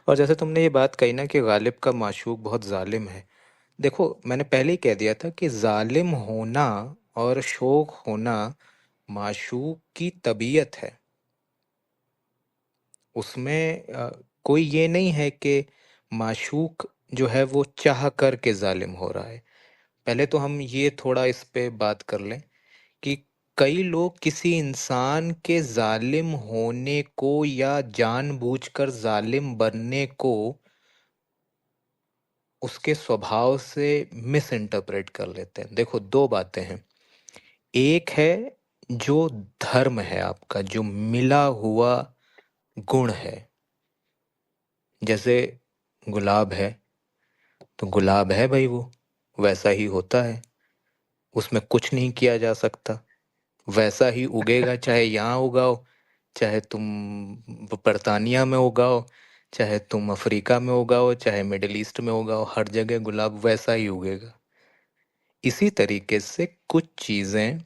और जैसे तुमने ये बात कही ना कि गालिब का माशूक बहुत जालिम है। देखो, मैंने पहले ही कह दिया था कि जालिम होना और शौक होना माशूक की तबीयत है। उसमें कोई ये नहीं है कि माशूक जो है वो चाह कर के जालिम हो रहा है। पहले तो हम ये थोड़ा इस पे बात कर लें कि कई लोग किसी इंसान के जालिम होने को या जानबूझकर जालिम बनने को उसके स्वभाव से मिस इंटरप्रेट कर लेते हैं। देखो, दो बातें हैं। एक है जो धर्म है आपका, जो मिला हुआ गुण है। जैसे गुलाब है तो गुलाब है भाई, वो वैसा ही होता है, उसमें कुछ नहीं किया जा सकता। वैसा ही उगेगा, चाहे यहाँ उगाओ, चाहे तुम बर्तानिया में उगाओ, चाहे तुम अफ्रीका में उगाओ, चाहे मिडिल ईस्ट में उगाओ, हर जगह गुलाब वैसा ही उगेगा। इसी तरीके से कुछ चीजें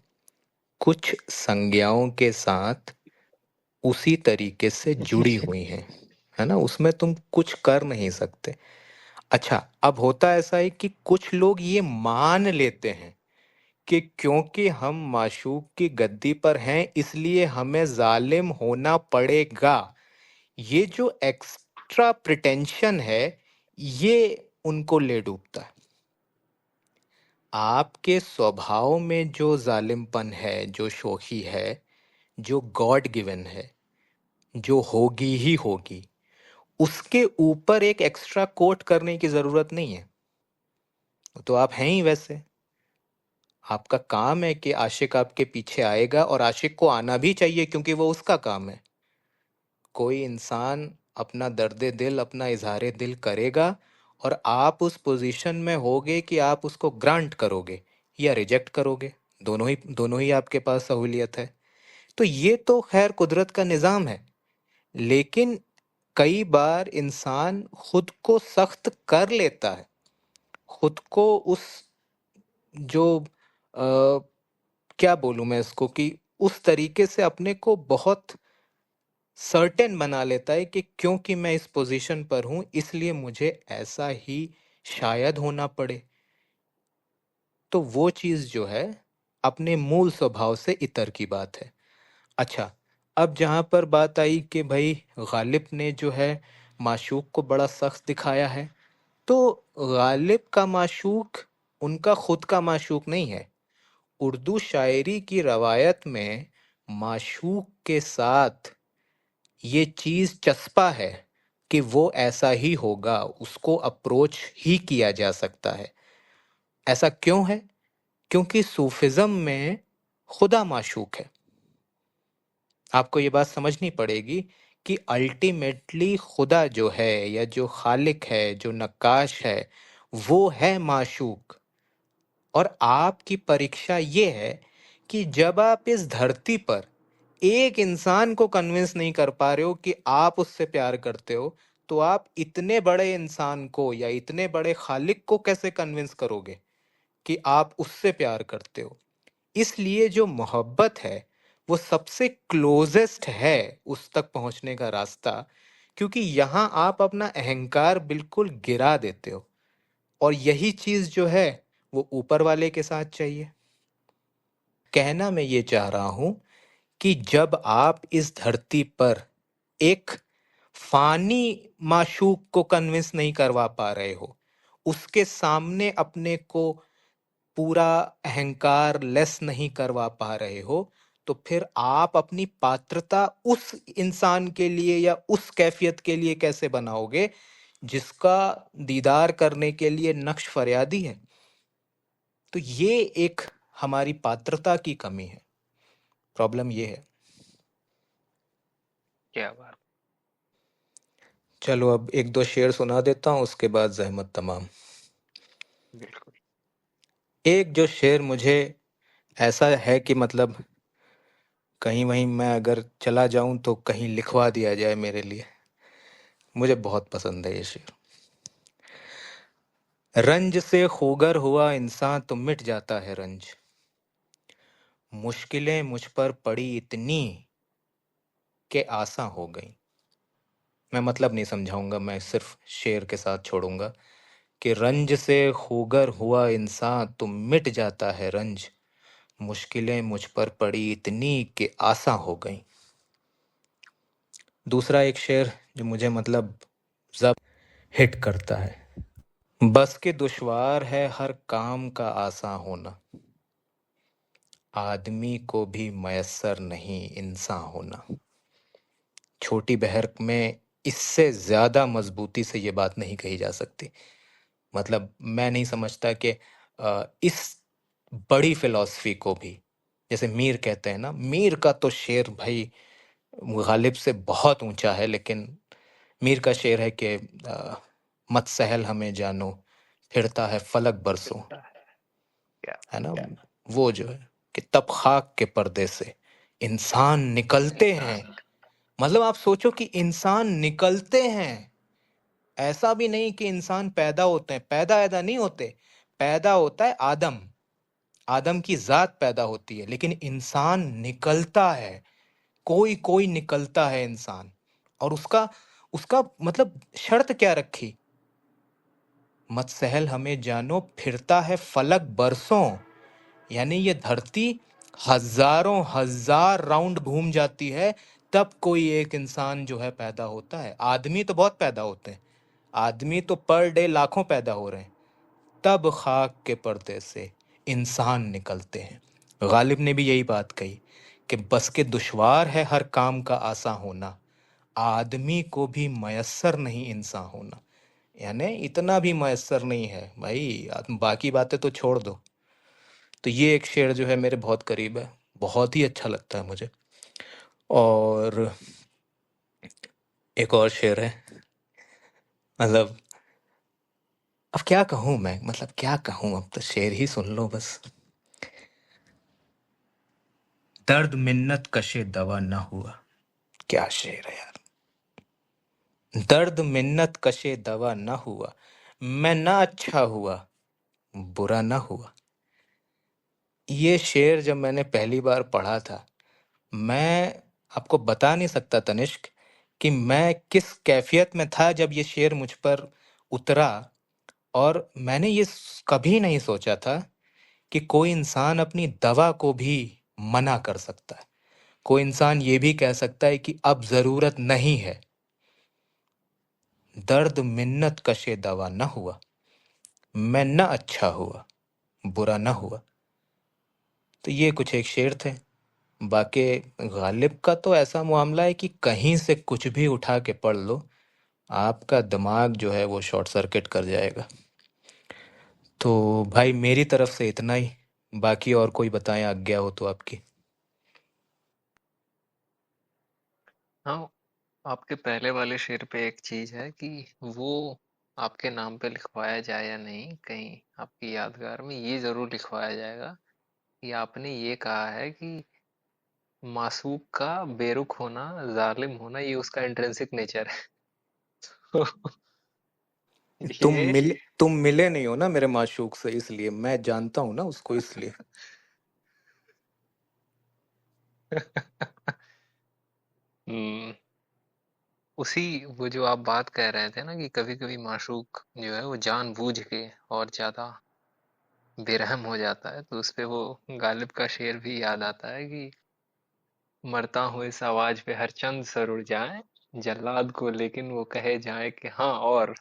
कुछ संज्ञाओं के साथ उसी तरीके से जुड़ी हुई हैं, है ना, उसमें तुम कुछ कर नहीं सकते। अच्छा, अब होता ऐसा है कि कुछ लोग ये मान लेते हैं कि क्योंकि हम माशूक की गद्दी पर हैं इसलिए हमें जालिम होना पड़ेगा। ये जो एक्स्ट्रा प्रिटेंशन है, ये उनको ले डूबता है। आपके स्वभाव में जो जालिमपन है, जो शोखी है, जो गॉड गिवन है, जो होगी ही होगी, उसके ऊपर एक एक्स्ट्रा कोट करने की जरूरत नहीं है। तो आप हैं ही वैसे। आपका काम है कि आशिक आपके पीछे आएगा, और आशिक को आना भी चाहिए क्योंकि वो उसका काम है। कोई इंसान अपना दर्द दिल, अपना इजहार दिल करेगा, और आप उस पोजीशन में होगे कि आप उसको ग्रांट करोगे या रिजेक्ट करोगे। दोनों ही आपके पास सहूलियत है। तो ये तो खैर कुदरत का निज़ाम है। लेकिन कई बार इंसान खुद को सख्त कर लेता है, खुद को उस जो क्या बोलूं मैं इसको, कि उस तरीके से अपने को बहुत सर्टेन बना लेता है कि क्योंकि मैं इस पोजीशन पर हूं इसलिए मुझे ऐसा ही शायद होना पड़े। तो वो चीज जो है अपने मूल स्वभाव से इतर की बात है। अच्छा, अब जहां पर बात आई कि भाई गालिब ने जो है माशूक को बड़ा सख्त दिखाया है, तो गालिब का माशूक उनका खुद का माशूक नहीं है। उर्दू शायरी की रवायत में माशूक के साथ ये चीज चस्पा है कि वो ऐसा ही होगा, उसको अप्रोच ही किया जा सकता है। ऐसा क्यों है? क्योंकि सूफिज्म में खुदा माशूक है। आपको ये बात समझनी पड़ेगी कि अल्टीमेटली खुदा जो है या जो खालिक है, जो नक्काश है, वो है माशूक। और आपकी परीक्षा ये है कि जब आप इस धरती पर एक इंसान को कन्विंस नहीं कर पा रहे हो कि आप उससे प्यार करते हो, तो आप इतने बड़े इंसान को या इतने बड़े खालिक को कैसे कन्विंस करोगे कि आप उससे प्यार करते हो? इसलिए जो मोहब्बत है वो सबसे क्लोजेस्ट है उस तक पहुंचने का रास्ता, क्योंकि यहां आप अपना अहंकार बिल्कुल गिरा देते हो। और यही चीज जो है वो ऊपर वाले के साथ चाहिए। कहना मैं ये चाह रहा हूं कि जब आप इस धरती पर एक फानी माशूक को कन्विंस नहीं करवा पा रहे हो, उसके सामने अपने को पूरा अहंकार लेस नहीं करवा पा रहे हो, तो फिर आप अपनी पात्रता उस इंसान के लिए या उस कैफियत के लिए कैसे बनाओगे जिसका दीदार करने के लिए नक्श फरियादी है? तो ये एक हमारी पात्रता की कमी है। प्रॉब्लम ये है। क्या बात। चलो अब एक दो शेर सुना देता हूँ, उसके बाद जहमत तमाम। बिल्कुल। एक जो शेर मुझे ऐसा है कि मतलब कहीं वहीं मैं अगर चला जाऊं तो कहीं लिखवा दिया जाए मेरे लिए। मुझे बहुत पसंद है ये शेर। रंज से खूगर हुआ इंसान तो मिट जाता है रंज, मुश्किलें मुझ पर पड़ी इतनी कि आसान हो गई। मैं मतलब नहीं समझाऊंगा, मैं सिर्फ शेर के साथ छोड़ूंगा कि रंज से खूगर हुआ इंसान तो मिट जाता है रंज, मुश्किलें मुझ पर पड़ी इतनी कि आसान हो गई। दूसरा एक शेर जो मुझे मतलब जब हिट करता है। बस के दुश्वार है हर काम का आसान होना, आदमी को भी मयस्सर नहीं इंसान होना। छोटी बहर में इससे ज्यादा मजबूती से ये बात नहीं कही जा सकती। मतलब मैं नहीं समझता कि इस बड़ी फिलॉसफी को भी, जैसे मीर कहते हैं ना, मीर का तो शेर भाई गालिब से बहुत ऊंचा है, लेकिन मीर का शेर है कि मत सहल हमें जानो, फिरता है फलक बरसों। मिलता है। क्या है बात। ना? वो जो है कि तब खाक के पर्दे से इंसान निकलते हैं। इंसान। मतलब आप सोचो कि इंसान निकलते हैं। ऐसा भी नहीं कि इंसान पैदा होते हैं, पैदा ऐदा नहीं होते। पैदा होता है आदम, आदम की जात पैदा होती है, लेकिन इंसान निकलता है। कोई कोई निकलता है इंसान। और उसका उसका मतलब शर्त क्या रखी? मत सहल हमें जानो, फिरता है फलक बरसों। यानी ये धरती हजारों हजार राउंड घूम जाती है, तब कोई एक इंसान जो है पैदा होता है। आदमी तो बहुत पैदा होते हैं, आदमी तो पर डे लाखों पैदा हो रहे हैं। तब खाक के पर्दे से इंसान निकलते हैं। गालिब ने भी यही बात कही कि बस के दुश्वार है हर काम का आसा होना, आदमी को भी मयस्सर नहीं इंसान होना। यानी इतना भी मयस्सर नहीं है भाई, बाकी बातें तो छोड़ दो। तो ये एक शेर जो है मेरे बहुत करीब है, बहुत ही अच्छा लगता है मुझे। और एक और शेर है, मतलब अब क्या कहूँ मैं, मतलब क्या कहूँ, अब तो शेर ही सुन लो बस। दर्द मिन्नत कशे दवा न हुआ। क्या शेर है यार। दर्द मिन्नत कशे दवा न हुआ, मैं ना अच्छा हुआ, बुरा ना हुआ। ये शेर जब मैंने पहली बार पढ़ा था, मैं आपको बता नहीं सकता तनिष्क कि मैं किस कैफियत में था जब ये शेर मुझ पर उतरा। और मैंने ये कभी नहीं सोचा था कि कोई इंसान अपनी दवा को भी मना कर सकता है। कोई इंसान ये भी कह सकता है कि अब जरूरत नहीं है। दर्द मिन्नत कशे दवा न हुआ, मैं न अच्छा हुआ, बुरा न हुआ। तो ये कुछ एक शेर थे। बाकी गालिब का तो ऐसा मामला है कि कहीं से कुछ भी उठा के पढ़ लो, आपका दिमाग जो है वो शॉर्ट सर्किट कर जाएगा। तो भाई मेरी तरफ से इतना ही। बाकी और कोई बताएं आज्ञा हो तो आपकी। हाँ, आपके पहले वाले शेर पे एक चीज है कि वो आपके नाम पे लिखवाया जाए या नहीं, कहीं आपकी यादगार में ये जरूर लिखवाया जाएगा कि आपने ये कहा है कि मासूक का बेरुख होना, जालिम होना, ये उसका इंट्रिंसिक नेचर है। ये तुम मिले नहीं हो ना मेरे माशूक से, इसलिए मैं जानता हूं ना उसको, इसलिए। हम्म, उसी वो जो आप बात कह रहे थे ना कि कभी कभी माशूक जो है वो जानबूझ के और ज्यादा बेरहम हो जाता है, तो उस पे वो गालिब का शेर भी याद आता है कि मरता हूँ इस आवाज पे हर चंद सर उड़ जाए, जल्लाद को लेकिन वो कहे जाए कि हाँ और।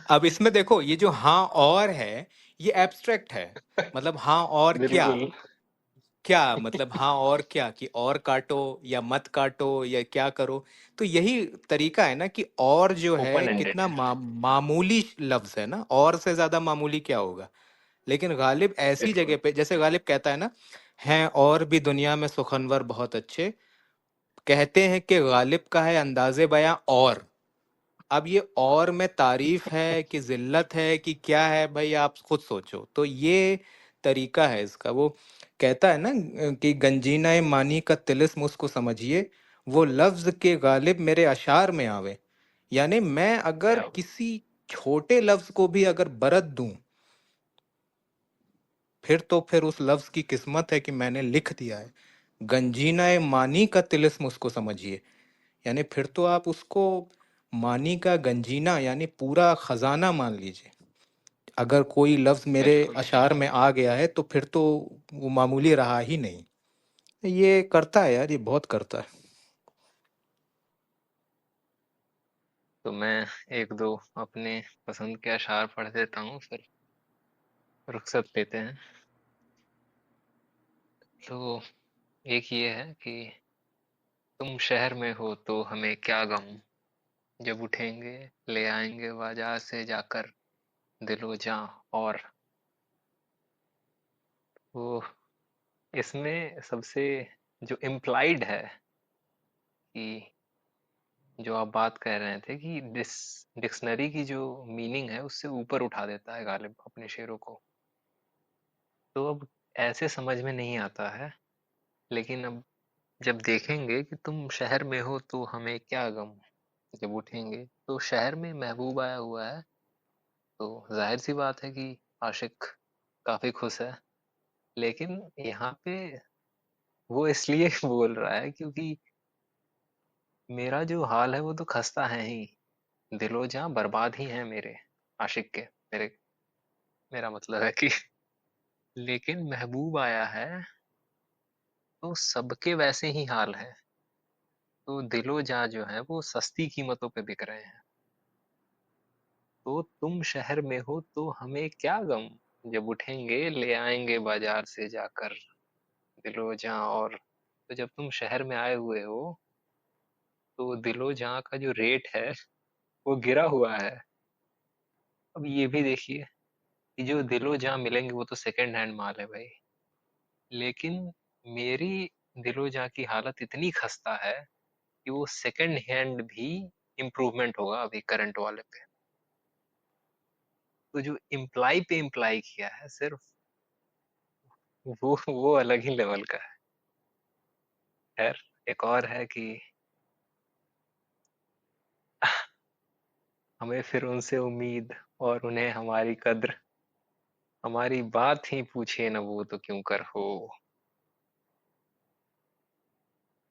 अब इसमें देखो, ये जो हाँ और है, ये एब्स्ट्रैक्ट है। मतलब हाँ और क्या? बिल्कुल। क्या मतलब हाँ और क्या, कि और काटो या मत काटो या क्या करो। तो यही तरीका है ना कि और जो है ओपन एंडेड। कितना मामूली लफ्ज है ना, और से ज्यादा मामूली क्या होगा। लेकिन गालिब ऐसी जगह बिल्कुल। पे, जैसे गालिब कहता है ना, हैं और भी दुनिया में सुखनवर बहुत अच्छे, कहते हैं कि गालिब का है अंदाज़े बयां और। अब ये और में तारीफ है कि जिल्लत है कि क्या है, भाई आप खुद सोचो। तो ये तरीका है इसका। वो कहता है ना कि गंजीना मानी का तिलिस्म उसको समझिए, वो लफ्ज के गालिब मेरे अशार में आवे। यानी मैं अगर क्या? किसी छोटे लफ्ज को भी अगर बरत दूं, फिर तो फिर उस लफ्ज की किस्मत है कि मैंने लिख दिया है। गंजीना मानी का तिलिस्म उसको समझिए, यानी फिर तो आप उसको मानी का गंजीना यानी पूरा खजाना मान लीजिए। अगर कोई लफ्ज मेरे बिल्कुल। अशार में आ गया है तो फिर तो वो मामूली रहा ही नहीं। ये करता है यार, ये बहुत करता है। तो मैं एक दो अपने पसंद के अशार पढ़ देता हूँ, फिर रुखसत लेते हैं। तो एक ये है कि तुम शहर में हो तो हमें क्या गम, जब उठेंगे ले आएंगे बाजार से जाकर दिलो जां। और वो इसमें सबसे जो इम्प्लाइड है कि जो आप बात कह रहे थे कि डिक्शनरी की जो मीनिंग है उससे ऊपर उठा देता है गालिब अपने शेरों को। तो अब ऐसे समझ में नहीं आता है, लेकिन अब जब देखेंगे कि तुम शहर में हो तो हमें क्या गम, जब उठेंगे तो शहर में महबूब आया हुआ है, तो जाहिर सी बात है कि आशिक काफी खुश है। लेकिन यहाँ पे वो इसलिए बोल रहा है क्योंकि मेरा जो हाल है वो तो खस्ता है ही, दिलो जां बर्बाद ही है मेरे आशिक के, मेरे, मेरा मतलब है कि लेकिन महबूब आया है तो सबके वैसे ही हाल है। तो दिलो जां जो है वो सस्ती कीमतों पे बिक रहे हैं। तो तुम शहर में हो तो हमें क्या गम, जब उठेंगे ले आएंगे बाजार से जाकर दिलो जां। और तो जब तुम शहर में आए हुए हो तो दिलो जां का जो रेट है वो गिरा हुआ है। अब ये भी देखिए कि जो दिलो जां मिलेंगे वो तो सेकंड हैंड माल है भाई, लेकिन मेरी दिलो जां की हालत इतनी खस्ता है कि वो सेकंड हैंड भी इम्प्रूवमेंट होगा अभी करंट वाले पे। तो जो इम्प्लाई पे इम्प्लाई किया है सिर्फ, वो अलग ही लेवल का है। खैर, एक और है कि हमें फिर उनसे उम्मीद और उन्हें हमारी कद्र, हमारी बात ही पूछे न वो तो क्यों कर हो।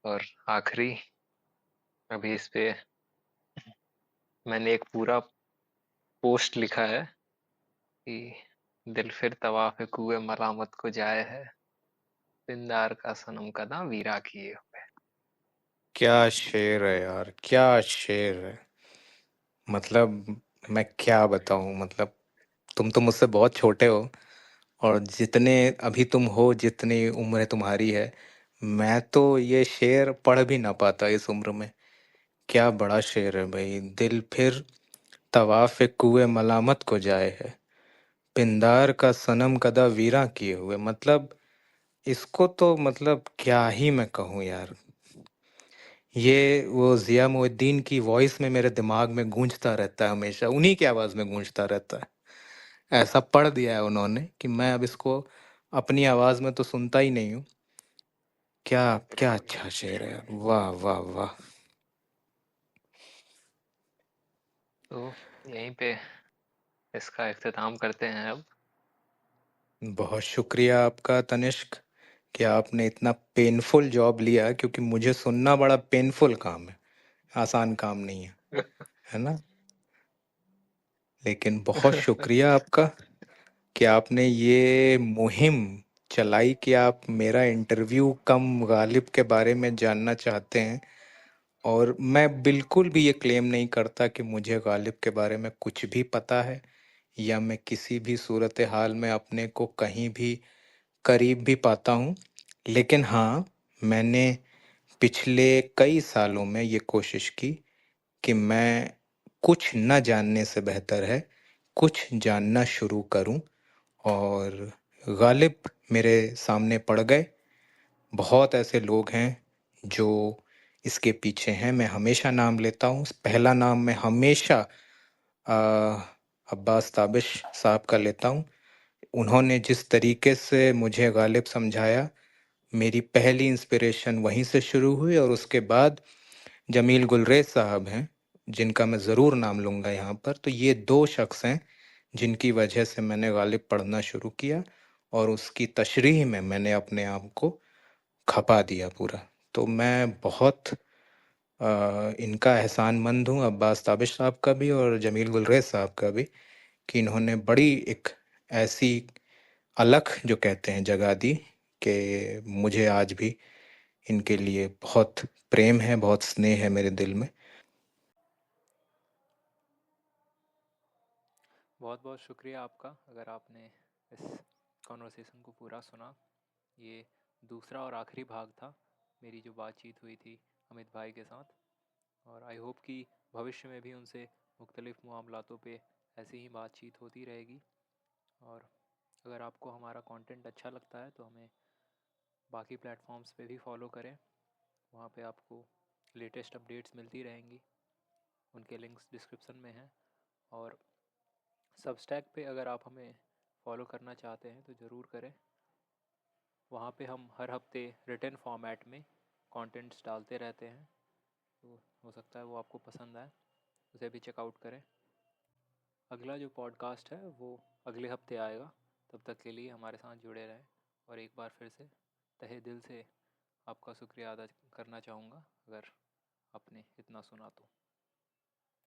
और आखिरी, अभी इस पे मैंने एक पूरा पोस्ट लिखा है कि दिल फिर तवाफ़ कुए मलामत को जाए है, दिलदार का सनम कदा वीरा किए हुए। क्या शेर है यार, क्या शेर है। मतलब मैं क्या बताऊं, मतलब तुम तो मुझसे बहुत छोटे हो, और जितने अभी तुम हो, जितनी उम्र तुम्हारी है, मैं तो ये शेर पढ़ भी ना पाता इस उम्र में। क्या बड़ा शेर है भाई। दिल फिर तवाफ़ कुए मलामत को जाए है, पिंदार का सनम कदा वीरा किए हुए। मतलब इसको तो मतलब क्या ही मैं कहूँ यार। ये वो जिया मुद्दीन की वॉइस में मेरे दिमाग में गूंजता रहता है, हमेशा उन्हीं की आवाज में गूंजता रहता है। ऐसा पढ़ दिया है उन्होंने कि मैं अब इसको अपनी आवाज में तो सुनता ही नहीं हूँ। क्या क्या बिल्कुल। अच्छा शेर है यार, वाह वाह वाह। तो यहीं पे इसका इख्तिताम करते हैं अब। बहुत शुक्रिया आपका तनिष्क कि आपने इतना पेनफुल जॉब लिया, क्योंकि मुझे सुनना बड़ा पेनफुल काम है, आसान काम नहीं है, है ना। लेकिन बहुत शुक्रिया आपका कि आपने ये मुहिम चलाई कि आप मेरा इंटरव्यू कम गालिब के बारे में जानना चाहते हैं। और मैं बिल्कुल भी ये क्लेम नहीं करता कि मुझे गालिब के बारे में कुछ भी पता है, या मैं किसी भी सूरत हाल में अपने को कहीं भी करीब भी पाता हूँ। लेकिन हाँ, मैंने पिछले कई सालों में ये कोशिश की कि मैं कुछ न जानने से बेहतर है कुछ जानना शुरू करूं, और गालिब मेरे सामने पड़ गए। बहुत ऐसे लोग हैं जो इसके पीछे हैं, मैं हमेशा नाम लेता हूँ। पहला नाम मैं हमेशा अ, अब्बास ताबिश साहब का लेता हूँ। उन्होंने जिस तरीके से मुझे गालिब समझाया, मेरी पहली इंस्पिरेशन वहीं से शुरू हुई। और उसके बाद जमील गुलरेज साहब हैं, जिनका मैं ज़रूर नाम लूँगा यहाँ पर। तो ये 2 शख्स हैं जिनकी वजह से मैंने गालिब पढ़ना शुरू किया और उसकी तशरीह में मैंने अपने आप को खपा दिया पूरा। तो मैं बहुत इनका एहसानमंद हूँ, अब्बास ताबिश साहब का भी और जमील गुलरेज साहब का भी, कि इन्होंने बड़ी एक ऐसी अलख जो कहते हैं जगा दी कि मुझे आज भी इनके लिए बहुत प्रेम है, बहुत स्नेह है मेरे दिल में। बहुत बहुत शुक्रिया आपका, अगर आपने इस कॉन्वर्सेशन को पूरा सुना। ये दूसरा और आखिरी भाग था मेरी जो बातचीत हुई थी अमित भाई के साथ, और आई होप कि भविष्य में भी उनसे मुख्तलिफ़ मामलातों पे ऐसी ही बातचीत होती रहेगी। और अगर आपको हमारा कंटेंट अच्छा लगता है तो हमें बाकी प्लेटफॉर्म्स पे भी फॉलो करें, वहाँ पे आपको लेटेस्ट अपडेट्स मिलती रहेंगी। उनके लिंक्स डिस्क्रिप्शन में हैं। और सबस्टैक पे अगर आप हमें फॉलो करना चाहते हैं तो ज़रूर करें। वहाँ पे हम हर हफ्ते रिटन फॉर्मेट में कंटेंट्स डालते रहते हैं, तो हो सकता है वो आपको पसंद आए, उसे भी चेकआउट करें। अगला जो पॉडकास्ट है वो अगले हफ्ते आएगा। तब तक के लिए हमारे साथ जुड़े रहें। और एक बार फिर से तहे दिल से आपका शुक्रिया अदा करना चाहूँगा, अगर आपने इतना सुना तो।